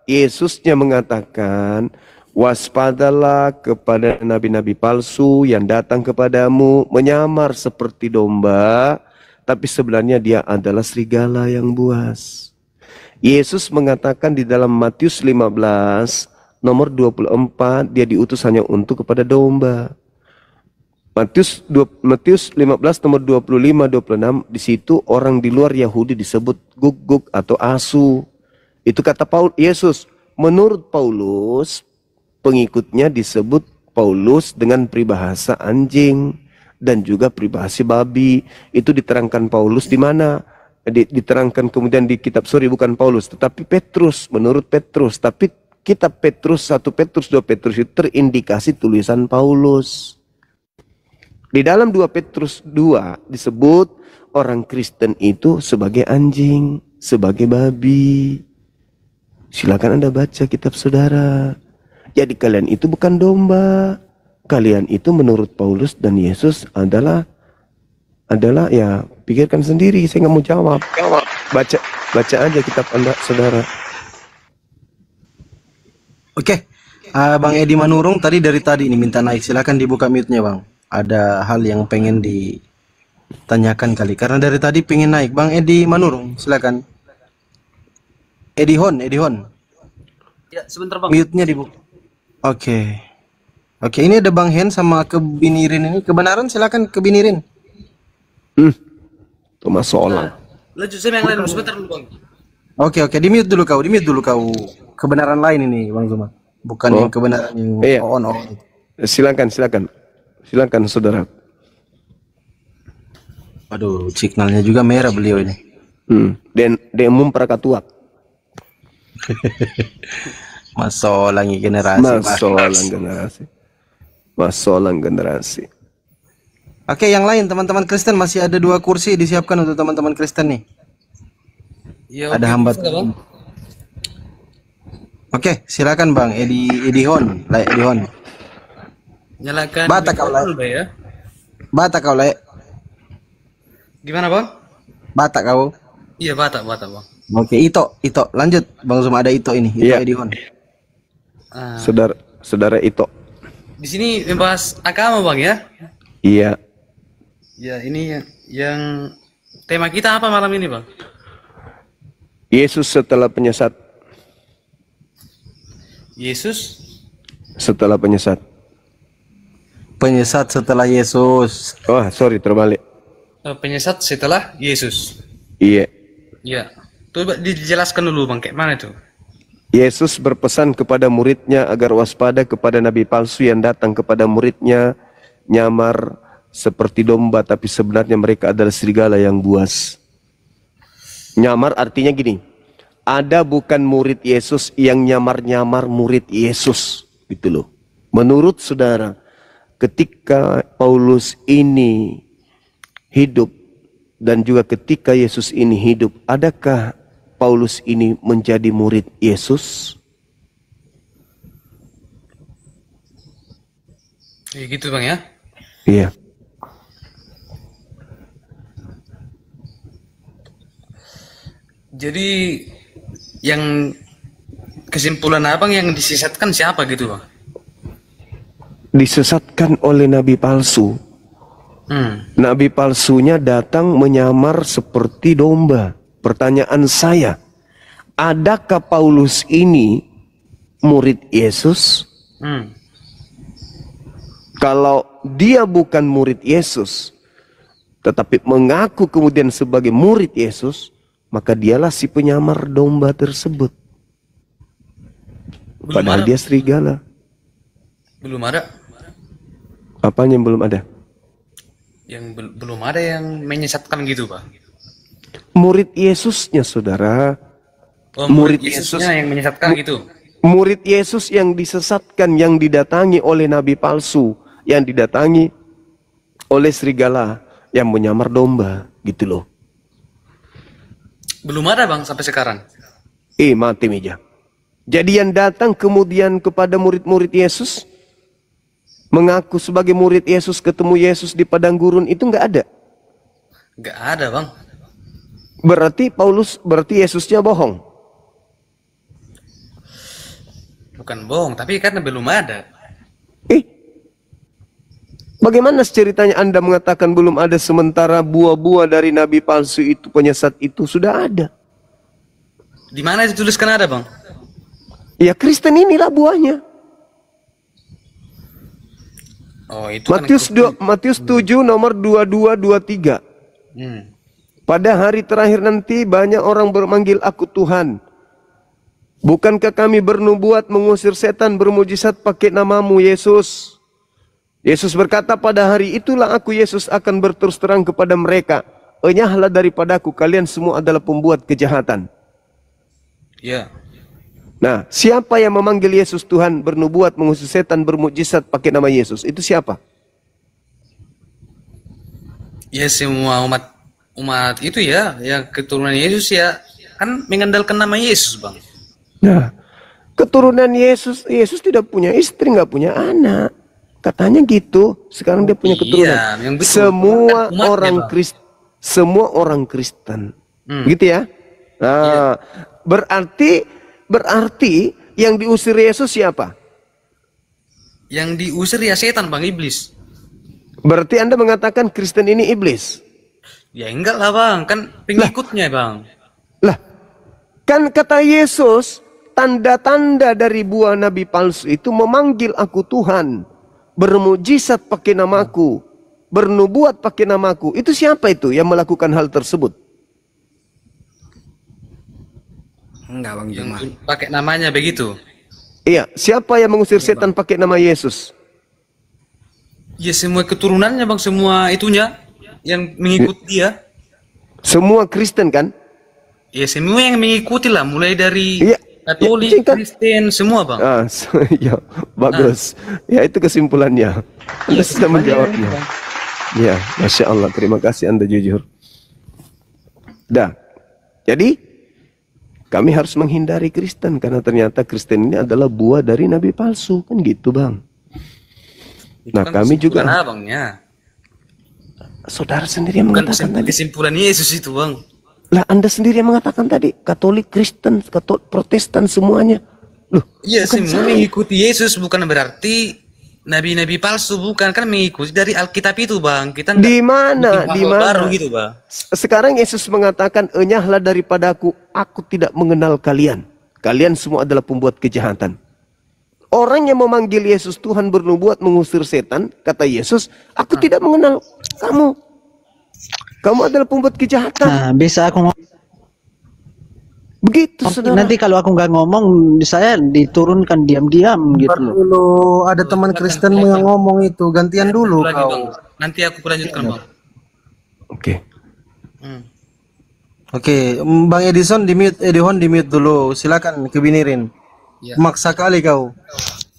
S1: Yesusnya mengatakan, waspadalah kepada nabi-nabi palsu yang datang kepadamu menyamar seperti domba, tapi sebenarnya dia adalah serigala yang buas. Yesus mengatakan di dalam Matius 15 nomor 24, dia diutus hanya untuk kepada domba. Matius 15 nomor 25-26, di situ orang di luar Yahudi disebut guguk atau asu. Itu kata Yesus. Menurut Paulus, pengikutnya disebut Paulus dengan peribahasa anjing dan juga peribahasa babi. Itu diterangkan Paulus di mana? Diterangkan kemudian di kitab, bukan Paulus, tetapi Petrus, menurut Petrus. Tapi kitab Petrus, 1 Petrus, 2 Petrus itu terindikasi tulisan Paulus. Di dalam 2 Petrus 2 disebut orang Kristen itu sebagai anjing, sebagai babi. Silakan Anda baca kitab saudara. Jadi kalian itu bukan domba. Kalian itu menurut Paulus dan Yesus adalah ya pikirkan sendiri, saya nggak mau jawab. Baca aja kitab Anda, saudara.
S4: Oke, Bang Edi Manurung tadi dari tadi ini minta naik, silakan dibuka mute-nya Bang. Ada hal yang pengen ditanyakan kali, karena dari tadi pengen naik. Bang Edi Manurung, silakan. Edi Hon.
S9: Ya, sebentar Bang.
S4: Mute-nya dibuka. Oke, ini ada Bang Hen sama Kebinirin ini. Kebenaran silakan Kebinirin.
S1: Itu masalah.
S9: Lanjut saya yang lain sebentar dulu Bang.
S4: Oke, di mute dulu kau. Kebenaran lain ini Bang Zuma. Bukan yang kebenaran yang on.
S1: Silakan, saudara.
S4: Aduh, signalnya juga merah beliau ini.
S1: Dan demum prakatuak.
S4: Masolang generasi. Oke, yang lain teman-teman Kristen masih ada 2 kursi disiapkan untuk teman-teman Kristen nih.
S9: Ya,
S4: ada hambatan. Oke, silakan Bang Edi Hon.
S9: Nyalakan.
S4: Batak kau.
S9: Gimana Bang?
S4: Batak kau.
S9: Iya, Batak Bang.
S4: Oke, Ito. Lanjut Bang Zuma, ada Ito ini. Edi Hon.
S1: Saudara Ito.
S9: Di sini membahas agama Bang ya?
S1: Iya.
S9: Ya, ini yang tema kita apa malam ini Bang?
S1: Yesus setelah penyesat.
S9: Yesus
S1: setelah penyesat.
S4: Penyesat setelah Yesus.
S1: Oh, sorry, terbalik.
S9: Penyesat setelah Yesus.
S1: Iya.
S9: Ya. Coba dijelaskan dulu Bang, kayak mana itu?
S1: Yesus berpesan kepada muridnya agar waspada kepada nabi palsu yang datang kepada muridnya, nyamar seperti domba tapi sebenarnya mereka adalah serigala yang buas. Nyamar artinya gini, ada bukan murid Yesus yang nyamar-nyamar murid Yesus, gitu loh. Menurut saudara, ketika Paulus ini hidup dan juga ketika Yesus ini hidup, adakah Paulus ini menjadi murid Yesus?
S9: Ya gitu Bang ya?
S1: Iya.
S9: Jadi yang kesimpulan Abang yang disesatkan siapa gitu Bang?
S1: Disesatkan oleh nabi palsu. Nabi palsunya datang menyamar seperti domba. Pertanyaan saya, adakah Paulus ini murid Yesus? Kalau dia bukan murid Yesus, tetapi mengaku kemudian sebagai murid Yesus, maka dialah si penyamar domba tersebut. Padahal dia serigala.
S9: Belum ada.
S1: Apanya yang belum ada?
S9: Yang belum ada yang menyesatkan gitu Pak.
S1: Murid Yesusnya saudara.
S9: Murid Yesusnya yang menyesatkan gitu.
S1: Murid Yesus yang disesatkan, yang didatangi oleh nabi palsu, yang didatangi oleh serigala yang menyamar domba, gitu loh.
S9: Belum ada Bang sampai sekarang.
S1: Mati meja. Jadi yang datang kemudian kepada murid-murid Yesus, mengaku sebagai murid Yesus, ketemu Yesus di padang gurun, itu nggak ada.
S9: Nggak ada Bang.
S1: Berarti Yesusnya bohong.
S9: Bukan bohong, tapi karena belum ada.
S1: Bagaimana ceritanya Anda mengatakan belum ada sementara buah-buah dari nabi palsu itu, penyesat itu sudah ada?
S9: Di mana dituliskan ada Bang?
S1: Ya Kristen inilah buahnya.
S9: Oh, itu
S1: Matius 7 nomor 22-23. Pada hari terakhir nanti banyak orang memanggil aku Tuhan. Bukankah kami bernubuat, mengusir setan, bermujizat pakai namamu Yesus? Yesus berkata, pada hari itulah aku Yesus akan berterus terang kepada mereka, enyahlah daripadaku, kalian semua adalah pembuat kejahatan.
S9: Ya.
S1: Nah, siapa yang memanggil Yesus Tuhan, bernubuat, mengusir setan, bermujizat pakai nama Yesus? Itu siapa?
S9: Ya semua umat itu ya, yang keturunan Yesus ya, kan mengandalkan nama Yesus Bang.
S1: Nah, keturunan Yesus tidak punya istri, nggak punya anak. Katanya gitu. Sekarang dia punya keturunan.
S9: Iya, yang betul.
S1: Semua
S9: Umatnya,
S1: orang
S9: Bang.
S1: Kristen, semua orang Kristen. Gitu ya. Nah, berarti yang diusir Yesus siapa?
S9: Yang diusir ya setan Bang, iblis.
S1: Berarti Anda mengatakan Kristen ini iblis?
S9: Ya enggak lah Bang, kan pengikutnya Bang.
S1: Lah, kan kata Yesus, tanda-tanda dari buah nabi palsu itu memanggil aku Tuhan, bermujizat pakai namaku, bernubuat pakai namaku. Itu siapa itu yang melakukan hal tersebut?
S9: Enggak Bang Juma. Pakai namanya begitu.
S1: Iya, siapa yang mengusir setan pakai nama Yesus?
S9: Ya semua keturunannya Bang, semua itunya yang mengikuti dia.
S1: Semua Kristen kan?
S9: Ya semua yang mengikuti lah, mulai dari
S1: ya,
S9: Katolik, Kristen, semua Bang.
S1: Ya, bagus. Ya itu kesimpulannya. Anda sudah menjawabnya. Ya, Masya Allah. Terima kasih Anda jujur. Dah. Jadi kami harus menghindari Kristen karena ternyata Kristen ini adalah buah dari nabi palsu, kan gitu Bang. Nah
S9: kan
S1: kami juga.
S9: Abangnya.
S1: Saudara sendiri yang mengatakan tadi.
S9: Kesimpulan Yesus itu Bang.
S1: Lah Anda sendiri yang mengatakan tadi Katolik, Kristen, Protestan semuanya. Loh,
S9: iya semua mengikuti Yesus, bukan berarti nabi-nabi palsu, bukan, kan mengikuti dari Alkitab itu Bang. Kita
S1: di mana? Di mana?
S9: Baru gitu Bang.
S1: Sekarang Yesus mengatakan, enyahlah daripadaku, aku tidak mengenal kalian. Kalian semua adalah pembuat kejahatan. Orang yang memanggil Yesus Tuhan bernubuat mengusir setan, kata Yesus, aku tidak mengenal kamu. Kamu adalah pembuat kejahatan.
S7: Nah, bisa aku ngomong.
S1: Begitu, saudara.
S7: Nanti kalau aku nggak ngomong, saya diturunkan diam-diam gitu loh.
S4: Dulu ada teman Kristenmu yang ngomong itu, gantian dulu
S9: lagi,
S4: kau.
S9: Bang. Nanti aku lanjutkan Bang.
S1: Oke.
S4: Oke, Bang Edison di mute, Edihon di mute dulu. Silakan kebinirin.
S9: Ya.
S4: Maksa kali kau.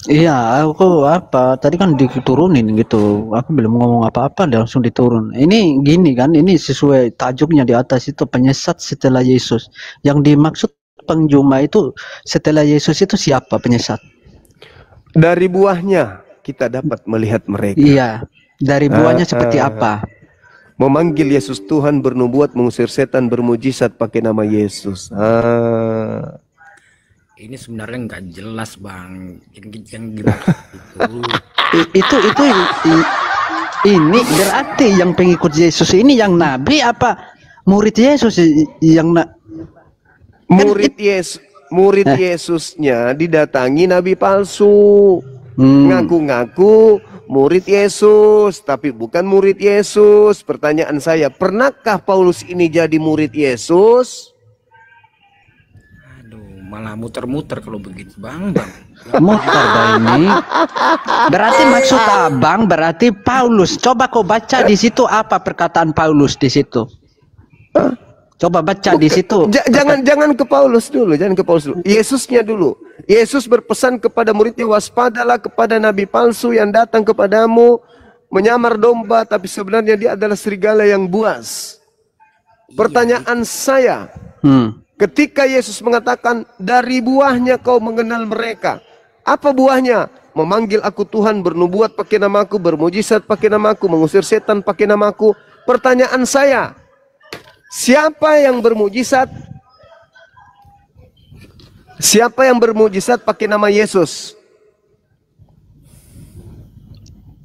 S7: Iya, aku apa? Tadi kan diturunin gitu. Aku belum ngomong apa-apa, dia langsung diturun. Ini gini kan, ini sesuai tajuknya di atas itu, penyesat setelah Yesus. Yang dimaksud pengjuma itu setelah Yesus itu siapa penyesat?
S1: Dari buahnya kita dapat melihat mereka.
S7: Iya, dari buahnya seperti apa?
S1: Memanggil Yesus Tuhan, bernubuat, mengusir setan, bermujizat pakai nama Yesus.
S10: Ini sebenarnya nggak jelas Bang, yang gimana
S7: itu ini berarti yang pengikut Yesus ini yang nabi apa murid Yesus yang
S1: murid Yesusnya didatangi nabi palsu, ngaku-ngaku murid Yesus tapi bukan murid Yesus. Pertanyaan saya, pernahkah Paulus ini jadi murid Yesus?
S10: Malah muter-muter kalau begitu Bang.
S7: Muter ini berarti maksud abang berarti Paulus. Coba kau baca di situ apa perkataan Paulus di situ. Coba baca di situ.
S1: Jangan ke Paulus dulu, jangan ke Paulus dulu. Yesusnya dulu. Yesus berpesan kepada muridnya, waspadalah kepada nabi palsu yang datang kepadamu menyamar domba tapi sebenarnya dia adalah serigala yang buas. Pertanyaan saya, ketika Yesus mengatakan dari buahnya kau mengenal mereka. Apa buahnya? Memanggil aku Tuhan, bernubuat pakai namaku, bermujizat pakai namaku, mengusir setan pakai namaku. Pertanyaan saya, siapa yang bermujizat? Siapa yang bermujizat pakai nama Yesus?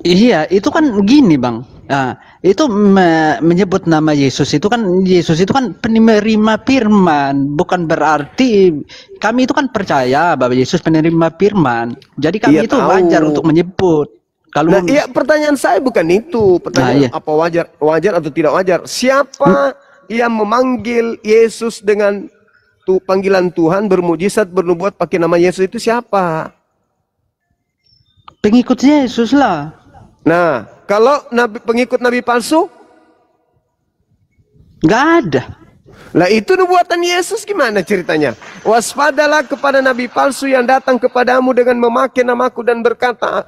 S7: Iya, itu kan gini Bang. Nah, itu menyebut nama Yesus itu kan penerima firman, bukan berarti kami itu kan percaya bahwa Yesus penerima firman. Jadi kami itu wajar untuk menyebut. Kalau
S1: iya, pertanyaan saya bukan itu. Pertanyaan apa wajar atau tidak wajar? Siapa yang memanggil Yesus dengan panggilan Tuhan, bermujizat, bernubuat pakai nama Yesus itu siapa?
S7: Pengikut Yesus lah.
S1: Nah, kalau pengikut nabi palsu?
S7: Nggak ada.
S1: Lah itu nubuatan Yesus gimana ceritanya? Waspadalah kepada nabi palsu yang datang kepadamu dengan memakai namaku dan berkata,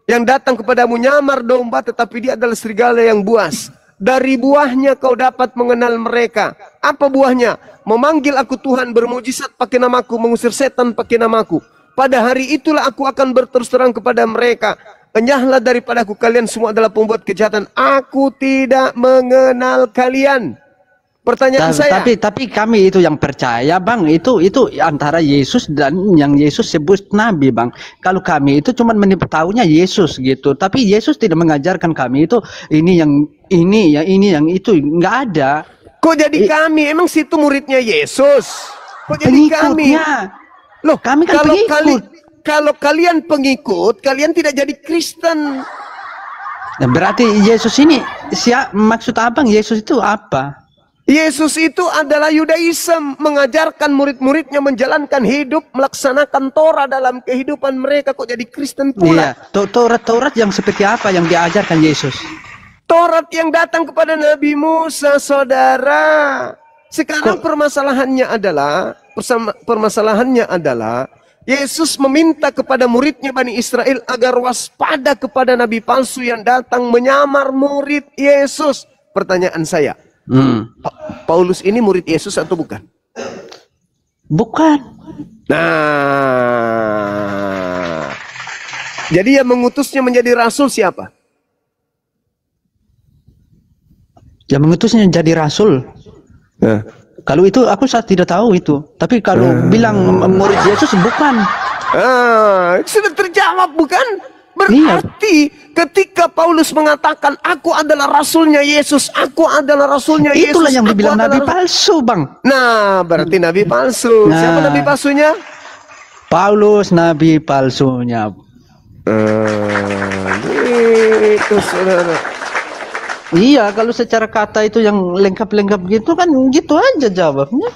S1: yang datang kepadamu nyamar domba tetapi dia adalah serigala yang buas. Dari buahnya kau dapat mengenal mereka. Apa buahnya? Memanggil aku Tuhan, bermujizat pakai namaku, mengusir setan pakai namaku. Pada hari itulah aku akan berterus terang kepada mereka. Enyahlah daripadaku, kalian semua adalah pembuat kejahatan. Aku tidak mengenal kalian. Pertanyaan saya.
S7: Tapi kami itu yang percaya, Bang, itu antara Yesus dan yang Yesus sebut nabi, Bang. Kalau kami itu cuma tahunya Yesus gitu. Tapi Yesus tidak mengajarkan kami itu ini yang itu, nggak ada.
S1: Kok jadi kami? Emang situ muridnya Yesus? Kok jadi kami? Loh,
S7: kami kan pengikut.
S1: Kalau kalian pengikut, kalian tidak jadi Kristen.
S7: Nah, berarti Yesus ini maksud Abang Yesus itu apa?
S1: Yesus itu adalah Yudaism, mengajarkan murid-muridnya menjalankan hidup, melaksanakan Torah dalam kehidupan mereka. Kok jadi Kristen pula?
S7: Iya, Taurat yang seperti apa yang diajarkan Yesus?
S1: Taurat yang datang kepada Nabi Musa, saudara. Sekarang permasalahannya adalah Yesus meminta kepada muridnya Bani Israel agar waspada kepada nabi palsu yang datang menyamar murid Yesus. Pertanyaan saya, Paulus ini murid Yesus atau bukan?
S7: Bukan.
S1: Nah, jadi yang mengutusnya menjadi rasul siapa?
S7: Yang mengutusnya jadi rasul. Kalau itu saya tidak tahu itu. Tapi kalau bilang murid Yesus bukan.
S1: Sudah terjawab bukan? Berarti ketika Paulus mengatakan aku adalah rasulnya Yesus, aku adalah rasulnya Yesus.
S7: Itulah yang dibilang nabi palsu, Bang.
S1: Nah, berarti nabi palsu. Siapa nabi palsunya?
S7: Paulus nabi palsunya.
S1: Itu saudara.
S7: Iya, kalau secara kata itu yang lengkap-lengkap gitu kan gitu aja jawabnya.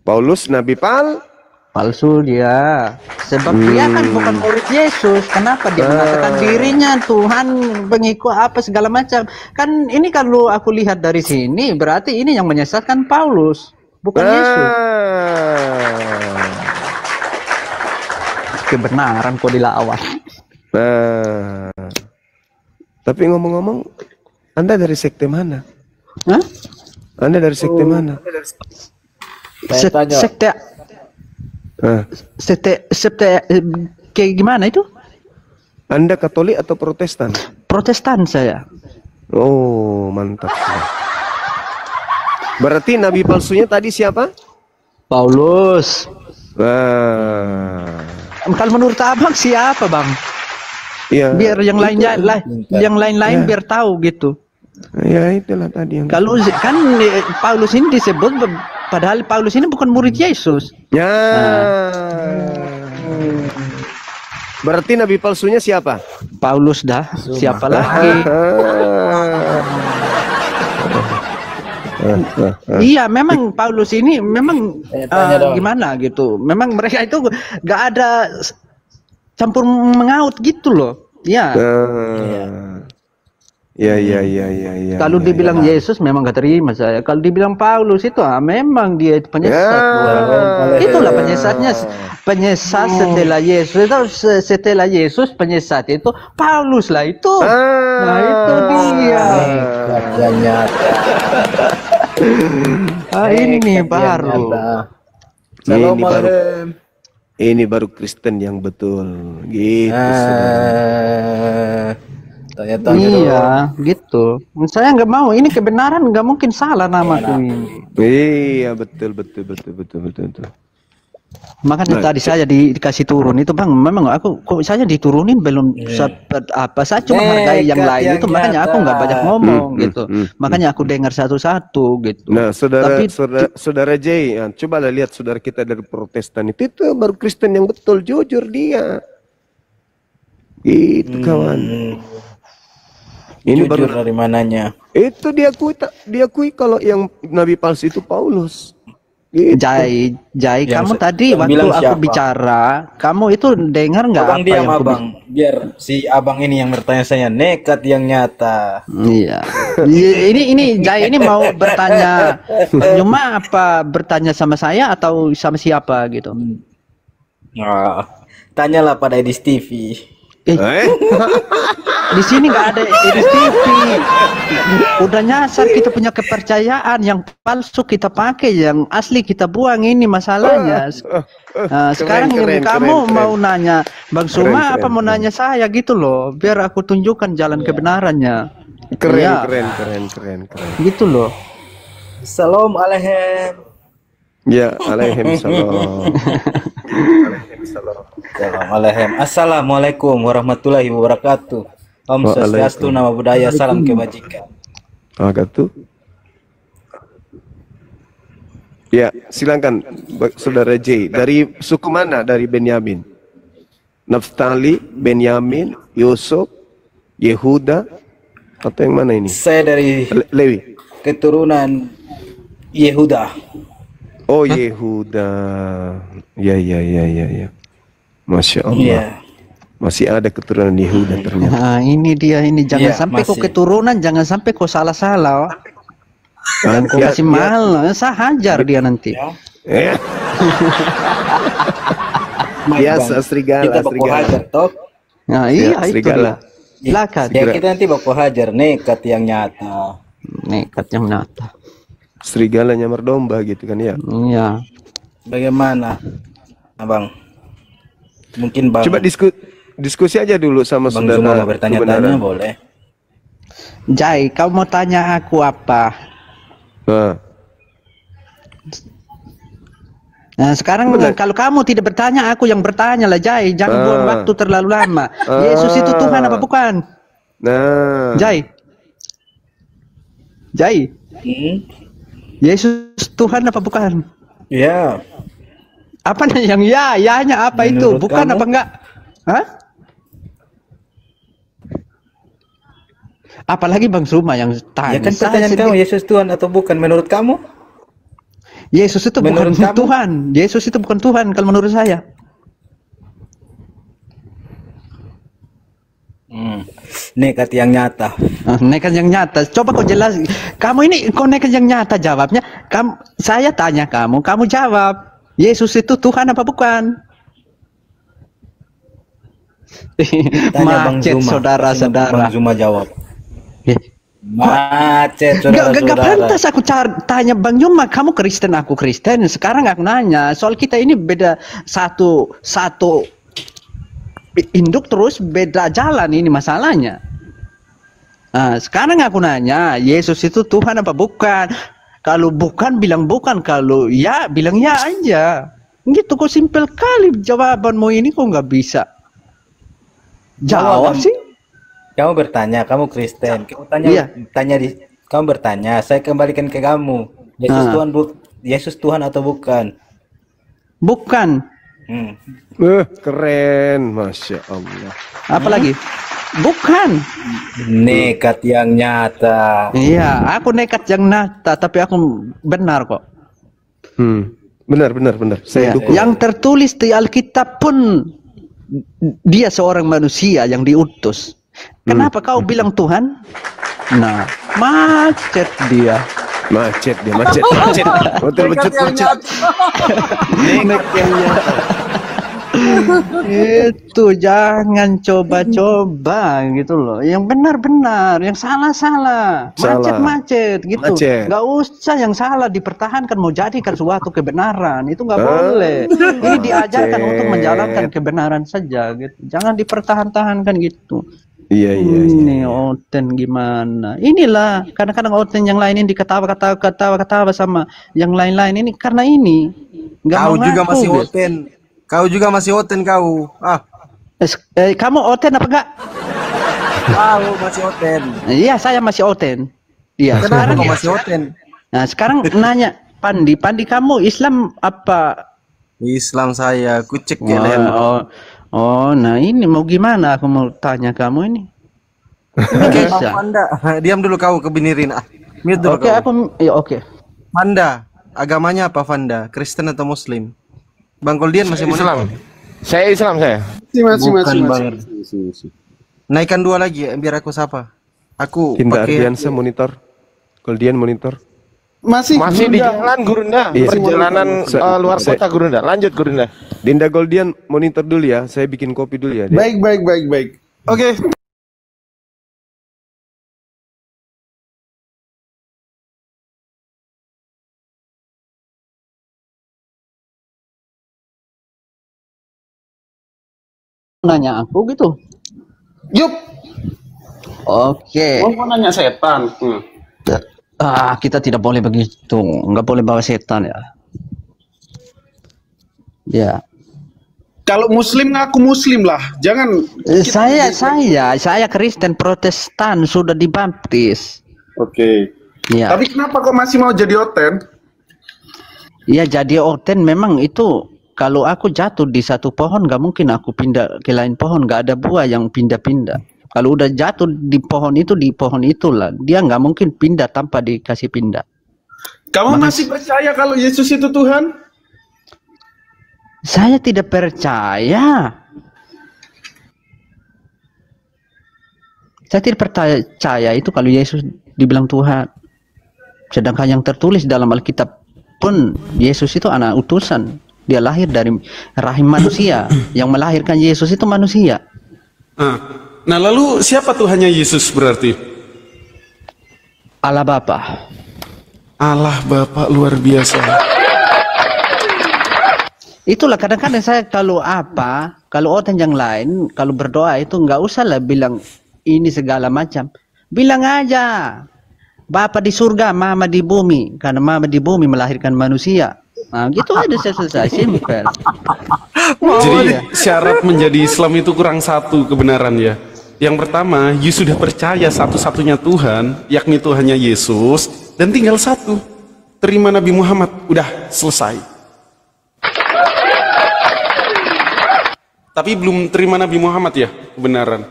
S1: Paulus nabi
S7: palsu dia. Sebab dia kan bukan murid Yesus. Kenapa dia mengatakan dirinya Tuhan, pengikut apa segala macam? Kan ini kalau aku lihat dari sini berarti ini yang menyesatkan Paulus, bukan Yesus. Kebenaran kok dilawan.
S1: Tapi ngomong-ngomong, Anda dari sekte mana?
S7: Hah?
S1: Anda dari sekte mana?
S7: Sekte kayak gimana itu?
S1: Anda Katolik atau Protestan?
S7: Protestan saya.
S1: Oh, mantap. Berarti nabi palsunya tadi siapa?
S7: Paulus. Kalau menurut Abang siapa, Bang?
S1: Ya,
S7: biar yang lain-lain biar tahu gitu.
S1: Ya itulah tadi yang.
S7: Kalau kan Paulus ini disebut, padahal Paulus ini bukan murid Yesus.
S1: Ya. Berarti nabi palsunya siapa?
S7: Paulus dah. Siapa lagi? Iya, memang Paulus ini memang gimana gitu. Memang mereka itu gak ada campur mengaut gitu loh. Ya.
S1: Ya.
S7: Kalau dibilang Yesus memang gak terima saya. Kalau dibilang Paulus itu memang dia penyesat. Itulah penyesatnya. Penyesat setelah Yesus itu, setelah Yesus penyesat itu Paulus lah itu. Nah itu dia. Ini baru.
S1: Ini baru Kristen yang betul. Gitu.
S7: Iya, gitu. Saya nggak mau. Ini kebenaran, nggak mungkin salah namaku ini.
S1: Iya, betul.
S7: Makanya tadi saya dikasih turun itu, Bang. Memang kok saya diturunin belum sempat apa. Saya cuma hargai yang lain itu. Makanya aku nggak banyak ngomong gitu. Makanya aku dengar satu-satu gitu.
S1: Nah, saudara J, ya, cobalah lihat saudara kita dari Protestan itu baru Kristen yang betul, jujur dia. Gitu kawan. Ini
S11: jujur
S1: baru
S11: dari mananya?
S1: Itu diakui kalau yang nabi palsu itu Paulus. Gitu.
S7: Jai, kamu tadi waktu aku bicara, kamu itu dengar nggak apa
S11: yang Abang? Biar si Abang ini yang bertanya, saya nekat yang nyata.
S7: Iya. Ini Jai ini mau bertanya, cuma apa bertanya sama saya atau sama siapa gitu?
S11: Tanyalah pada Edis TV.
S7: Di sini nggak ada Edis TV. Udah nyasar kita punya kepercayaan, yang palsu kita pakai, yang asli kita buang, ini masalahnya. Sekarang kamu mau nanya Bang Suma apa mau nanya saya gitu loh, biar aku tunjukkan jalan kebenarannya.
S1: Keren.
S7: Gitu loh.
S11: Assalamualaikum.
S1: Ya, Waalaikumsalam.
S11: Assalamualaikum warahmatullahi wabarakatuh. Om Swastiastu, nama budaya, salam kebajikan.
S1: Tuh. Ya, silakan Saudara J. Dari suku mana? Dari Benyamin. Naftali, Benyamin, Yusuf, Yehuda, atau yang mana ini?
S11: Saya dari
S1: Lewi.
S11: Keturunan Yehuda.
S1: Oh, Yehuda. Ya. Masya Allah.
S11: Yeah.
S1: Masih ada keturunan Yehuda ternyata.
S7: Nah, ini dia, ini jangan sampai kau keturunan, jangan sampai kau salah-salah. Dan kau kasih mahal, saya hajar dia nanti.
S1: Biasa serigala.
S11: Kita baku hajar toh.
S7: Nah, iya itu dia.
S11: Silakan. Ya kita nanti baku hajar, nekat yang nyata.
S7: Nekat yang nyata.
S1: Serigala nyamar domba gitu kan ya?
S7: Iya.
S11: Bagaimana, Abang? Mungkin Bang.
S1: Coba diskusi aja dulu sama
S11: Bang
S1: Saudara.
S11: Zuma mau bertanya-tanya boleh.
S7: Jai, kau mau tanya aku apa? Nah sekarang kalau kamu tidak bertanya, aku yang bertanya lah, Jai. Jangan buang waktu terlalu lama. Yesus itu Tuhan apa bukan? Jai. Yesus Tuhan apa bukan?
S11: Ya.
S7: Apa yang ya-nya apa itu? Bukan kamu? Apa enggak? Hah? Apalagi Bang Suma yang tanya.
S11: Ya kan pertanyaan kamu, Yesus Tuhan atau bukan menurut kamu?
S7: Yesus itu bukan Tuhan. Yesus itu bukan Tuhan kalau menurut saya.
S11: Nekat yang nyata.
S7: Nekat yang nyata. Coba kau jelas. Kamu ini kau nekat yang nyata jawabnya. Saya tanya kamu jawab. Yesus itu Tuhan apa bukan? Macet saudara-saudara.
S11: Bang Zuma jawab. Macet saudara-saudara.
S7: Gak pantas aku tanya Bang Zuma, kamu Kristen aku Kristen. Sekarang aku nanya, soal kita ini beda satu induk terus beda jalan, ini masalahnya. Nah, sekarang aku nanya, Yesus itu Tuhan apa bukan? Kalau bukan bilang bukan, kalau ya bilang ya aja. Gitu kok, simpel kali jawabanmu ini, kok nggak bisa jawab sih?
S11: Kamu bertanya, kamu Kristen. Kamu tanya, kamu bertanya, saya kembalikan ke kamu. Yesus Tuhan atau bukan?
S7: Bukan.
S1: Keren, Masya Allah.
S7: Apalagi? Bukan.
S11: Nekat yang nyata.
S7: Iya, aku nekat yang nyata, tapi aku benar kok.
S1: Benar. Saya dukung.
S7: Yang tertulis di Alkitab pun dia seorang manusia yang diutus. Kenapa kau bilang Tuhan? Nah, macet dia.
S1: Betul macet. Nekat yang nyata.
S7: Itu jangan coba-coba gitu loh. Yang benar-benar, yang salah-salah, macet-macet gitu. Gak usah yang salah dipertahankan, mau jadikan suatu kebenaran, itu nggak boleh. Ini diajarkan untuk menjalankan kebenaran saja gitu. Jangan dipertahan-tahankan gitu.
S1: Iya.
S7: Ini Oten gimana? Inilah kadang-kadang Oten yang lain ini ketawa sama yang lain-lain ini karena ini.
S4: Kau juga masih Oten. Kau juga masih Oten kau.
S7: Kamu Oten apa enggak?
S4: Kau masih Oten.
S7: Iya, saya masih Oten. Iya,
S4: sekarang kau masih Oten.
S7: Nah, sekarang nanya Pandi kamu Islam apa?
S4: Islam saya, aku cek ya.
S7: Nah ini mau gimana? Aku mau tanya kamu ini.
S4: Panda, diam dulu kau kebinirin.
S7: Oke.
S4: Panda, agamanya apa Panda? Kristen atau Muslim? Bang Koldian masih
S12: Islam. Saya Islam saya.
S4: Masih. Naikkan 2 lagi ya, biar aku sapa. Aku
S1: Indah
S4: pakai
S1: Ardiansa monitor. Koldian monitor.
S3: Masih
S12: di jalan Gurunda,
S1: Iya.
S12: perjalanan luar kota Gurunda. Lanjut Gurunda.
S1: Dinda Goldian monitor dulu ya, saya bikin kopi dulu ya. Dia.
S3: Baik. Oke.
S7: Nanya aku gitu.
S3: Yup.
S7: Oke.
S3: Mau nanya setan.
S7: Kita tidak boleh begitu, nggak boleh bawa setan ya. Ya.
S3: Kalau Muslim ngaku Muslim lah, jangan.
S7: Saya Kristen Protestan sudah dibaptis.
S3: Oke.
S7: Ya.
S3: Tapi kenapa kok masih mau jadi oten?
S7: Ya jadi oten memang itu. Kalau aku jatuh di satu pohon, nggak mungkin aku pindah ke lain pohon, nggak ada buah yang pindah-pindah. Kalau udah jatuh di pohon itulah. Dia nggak mungkin pindah tanpa dikasih pindah.
S3: Kamu masih percaya kalau Yesus itu Tuhan?
S7: Saya tidak percaya. Saya tidak percaya itu kalau Yesus dibilang Tuhan. Sedangkan yang tertulis dalam Alkitab pun Yesus itu anak utusan. Dia lahir dari rahim manusia. Yang melahirkan Yesus itu manusia.
S3: Nah lalu siapa Tuhannya Yesus berarti?
S7: Allah Bapa.
S3: Allah Bapa luar biasa.
S7: Itulah kadang-kadang saya kalau orang yang lain kalau berdoa itu nggak usah lah bilang ini segala macam. Bilang aja Bapa di surga, Mama di bumi. Karena Mama di bumi melahirkan manusia. Nah, gitu aja selesai, simple.
S3: Jadi syarat menjadi Islam itu kurang satu kebenaran ya. Yang pertama, you sudah percaya satu-satunya Tuhan, yakni Tuhannya Yesus, dan tinggal satu, terima Nabi Muhammad, udah selesai. Tapi belum terima Nabi Muhammad ya, kebenaran.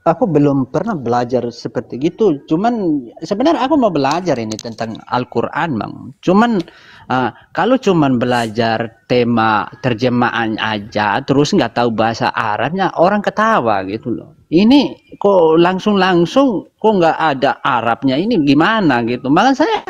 S7: Aku belum pernah belajar seperti gitu. Cuman sebenarnya aku mau belajar ini tentang Al-Quran, Bang. Cuman kalau cuman belajar tema terjemahan aja, terus nggak tahu bahasa Arabnya, orang ketawa gitu loh. Ini kok langsung kok nggak ada Arabnya, ini gimana gitu. Makanya saya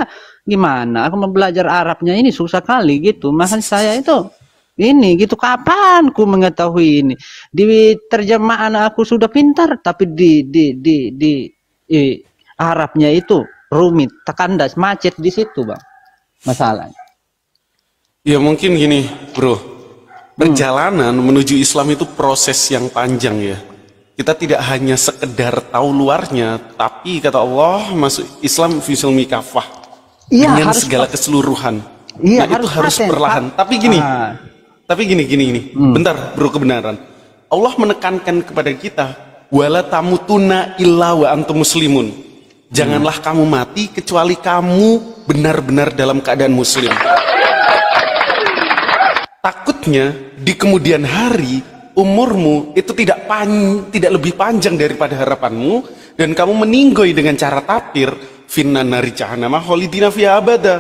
S7: gimana? Aku mau belajar Arabnya ini susah kali gitu. Makanya saya itu ini gitu, kapan ku mengetahui ini? Di terjemahan aku sudah pintar, tapi di Arabnya itu rumit, kandas, macet di situ, Bang. Masalahnya.
S3: Ya mungkin gini, bro. Perjalanan menuju Islam itu proses yang panjang ya. Kita tidak hanya sekedar tahu luarnya, tapi kata Allah masuk Islam fisilmi kafah. Dengan segala keseluruhan.
S7: Iya,
S3: nah itu harus perlahan. Tapi gini. Tapi gini. Bentar, bro, kebenaran. Allah menekankan kepada kita, wala tamutuna illa wa antum muslimun. Janganlah kamu mati kecuali kamu benar-benar dalam keadaan muslim. Takutnya di kemudian hari umurmu itu tidak lebih panjang daripada harapanmu dan kamu meninggoy dengan cara tapir finna nari jahannama khalidina fiha abada.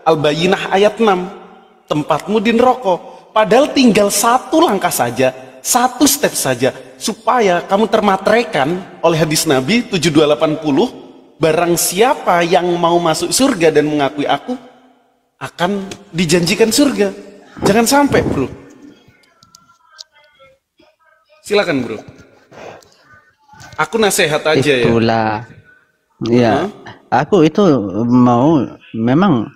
S3: Al-Bayyinah ayat 6. Tempatmu di neraka. Padahal tinggal satu langkah saja, satu step saja, supaya kamu termateraikan oleh hadis Nabi 7280, barang siapa yang mau masuk surga dan mengakui aku, akan dijanjikan surga. Jangan sampai, bro. Silakan, bro. Aku nasihat aja ya.
S7: Itulah. Ya, aku itu mau memang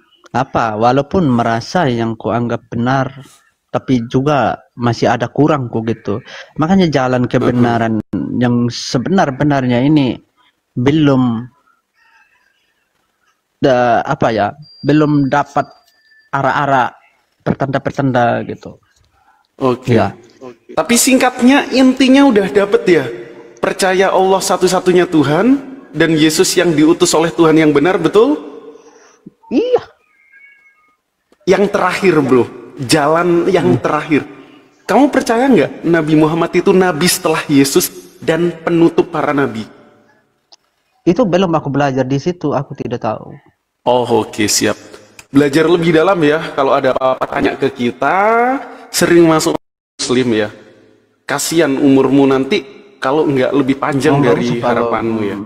S7: walaupun merasa yang kuanggap benar, tapi juga masih ada kurangku gitu. Makanya jalan kebenaran yang sebenar-benarnya ini belum belum dapat arah-arah pertanda-pertanda gitu.
S3: Oke. Ya. Tapi singkatnya intinya udah dapet ya. Percaya Allah satu-satunya Tuhan dan Yesus yang diutus oleh Tuhan yang benar, betul?
S7: Iya.
S3: Yang terakhir, bro. Jalan yang terakhir. Kamu percaya nggak Nabi Muhammad itu nabi setelah Yesus dan penutup para nabi?
S7: Itu belum aku belajar di situ, aku tidak tahu.
S3: Oh, oke, siap. Belajar lebih dalam ya. Kalau ada apa-apa tanya ke kita, sering masuk Muslim ya. Kasihan umurmu nanti kalau nggak lebih panjang dari harapanmu ya.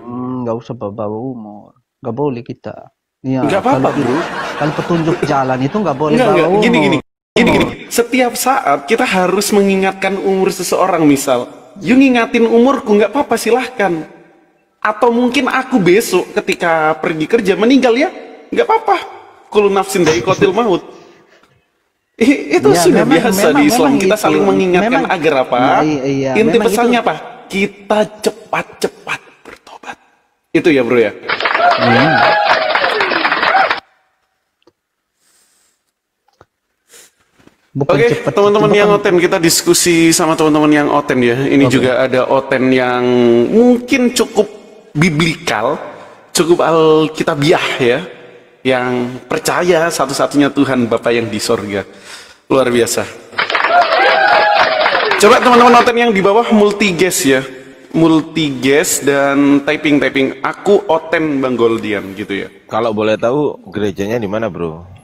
S7: Nggak usah bawa umur, nggak boleh kita. Iya,
S3: Nggak apa-apa, bro.
S7: Kalau petunjuk jalan itu nggak boleh
S3: Enggak,
S7: bawa umur.
S3: gini. Setiap saat kita harus mengingatkan umur seseorang, misal. You ngingatin umurku, nggak apa-apa, silahkan. Atau mungkin aku besok ketika pergi kerja meninggal ya, nggak apa-apa. Kullu nafsin dha'iqatul maut. Itu
S7: Ya,
S3: sudah
S7: memang-
S3: biasa di
S7: memang-
S3: Islam.
S7: memang
S3: Kita
S7: itu.
S3: saling mengingatkan
S7: Memang-
S3: agar apa?
S7: Nah, iya,
S3: Inti
S7: memang
S3: pesannya
S7: itu.
S3: apa? Kita cepat-cepat bertobat. Itu ya, bro ya. Oke, teman-teman yang oten, kita diskusi sama teman-teman yang oten ya. Ini juga ada oten yang mungkin cukup biblikal, cukup alkitabiah ya, yang percaya satu-satunya Tuhan Bapa yang di sorga. Luar biasa. Coba teman-teman oten yang di bawah multiges ya, multiges dan typing. Aku oten Bang Goldian gitu ya.
S12: Kalau boleh tahu gerejanya di mana, bro?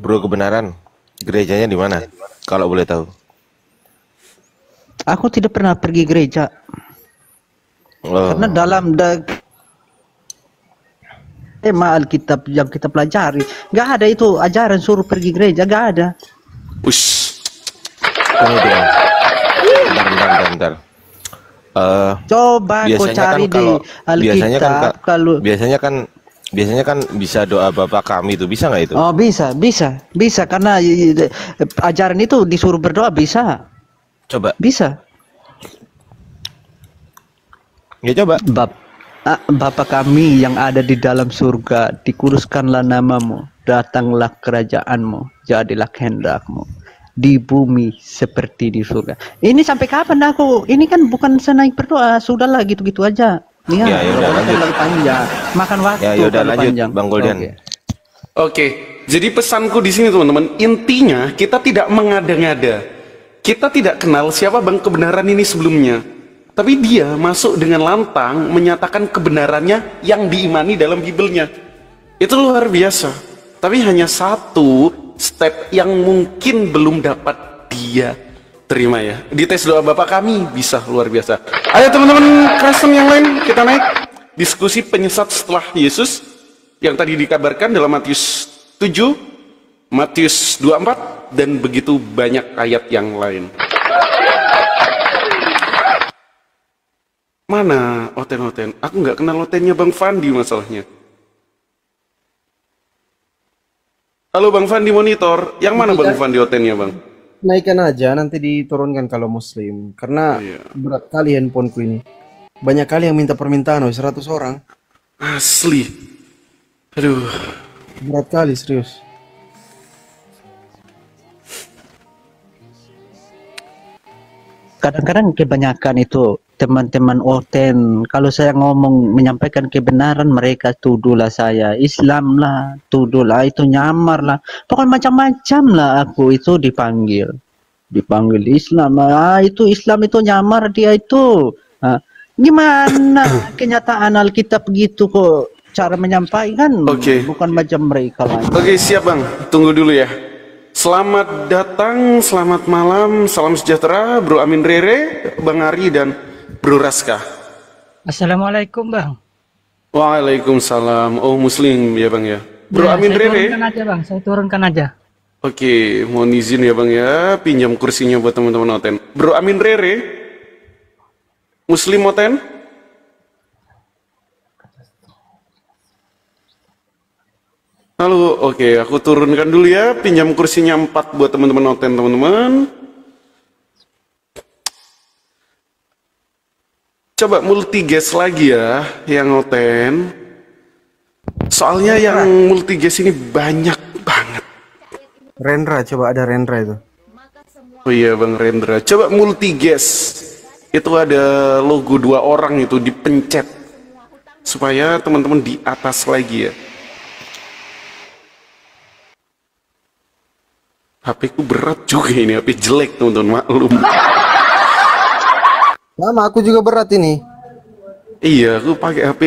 S12: Bro kebenaran, gerejanya di mana? Kalau boleh tahu.
S7: Aku tidak pernah pergi gereja. Karena dalam tema Alkitab yang kita pelajari, nggak ada itu ajaran suruh pergi gereja, nggak ada.
S3: Ush.
S12: Bentar.
S7: Coba kau cari di Alkitab.
S12: Biasanya kan bisa doa Bapa kami itu, bisa nggak itu?
S7: Oh, bisa karena ajaran itu disuruh berdoa, bisa.
S12: Coba.
S7: Bisa.
S12: Ya coba.
S7: Bapa kami yang ada di dalam surga, dikuduskanlah namamu, datanglah kerajaanmu, jadilah kehendakmu di bumi seperti di surga. Ini sampai kapan aku? Ini kan bukan senaik berdoa, sudahlah gitu-gitu aja. Iya,
S12: ya udah lanjut.
S7: terlalu panjang, makan waktu.
S12: Ya udah
S7: terlalu
S12: lanjut,
S7: panjang.
S12: Bang Goldian.
S3: Oke, jadi pesanku di sini teman-teman, intinya kita tidak mengada-ngada. Kita tidak kenal siapa Bang kebenaran ini sebelumnya. Tapi dia masuk dengan lantang menyatakan kebenarannya yang diimani dalam Bibelnya. Itu luar biasa. Tapi hanya satu step yang mungkin belum dapat dia terima ya. Di tes doa Bapak kami bisa luar biasa. Ayo teman-teman Kristen yang lain, kita naik diskusi penyesat setelah Yesus yang tadi dikabarkan dalam Matius 7, Matius 24 dan begitu banyak ayat yang lain. Mana oten-oten? Aku nggak kenal otennya Bang Fandi masalahnya. Halo Bang Fandi monitor, yang mana Bang Fandi otennya Bang?
S4: Naikkan aja, nanti diturunkan kalau muslim. Karena berat kali handphoneku ini. Banyak kali yang minta permintaan, 100 orang.
S3: Asli. Aduh.
S4: Berat kali, serius.
S7: Kadang-kadang kebanyakan itu teman-teman oten, kalau saya ngomong menyampaikan kebenaran, mereka tuduhlah saya Islam lah, tuduhlah itu nyamar lah, pokoknya macam-macam lah. Aku itu dipanggil Islam, itu Islam itu nyamar dia itu. Gimana kenyataan Alkitab begitu kok cara menyampaikan? Bukan macam mereka lah.
S3: Oke, siap Bang, tunggu dulu ya. Selamat datang, selamat malam, salam sejahtera Bro Amin Rere, Bang Ari dan Bro Raska.
S13: Assalamualaikum Bang.
S3: Waalaikumsalam. Oh Muslim ya Bang ya. Bro
S13: Ya,
S3: Amin
S13: saya
S3: Rere.
S13: turunkan aja Bang, saya turunkan aja.
S3: Oke, mohon izin ya Bang ya, pinjam kursinya buat teman-teman oten. Bro Amin Rere, Muslim oten. Halo, oke, aku turunkan dulu ya, pinjam kursinya 4 buat teman-teman oten teman-teman. Coba multigas lagi ya, yang oten. Soalnya yang multigas ini banyak banget.
S4: Rendra, coba ada Rendra itu.
S3: Oh iya Bang Rendra, coba multigas. Itu ada logo 2 orang itu dipencet. Supaya teman-teman di atas lagi ya. HP ku berat juga ini, HP jelek teman-teman, maklum.
S4: Sama, aku juga berat ini.
S3: Iya, aku pakai HP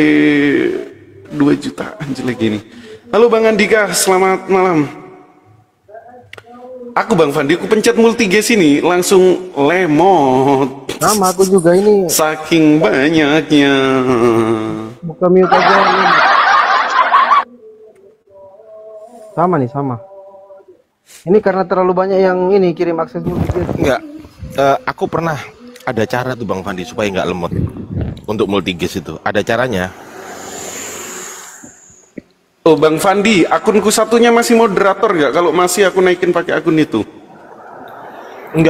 S3: 2 jutaan jelek gini. Halo Bang Andika, selamat malam. Aku Bang Fandi, aku pencet multigas ini langsung lemot.
S4: Sama, aku juga ini.
S3: Saking banyaknya.
S4: Buka mute aja. Sama nih, sama. Ini karena terlalu banyak yang ini kirim akses multigas.
S12: Enggak. Aku pernah ada cara tuh Bang Fandi supaya nggak lemot untuk multigas itu. Ada caranya.
S3: Oh Bang Fandi, akunku satunya masih moderator nggak? Kalau masih aku naikin pakai akun itu.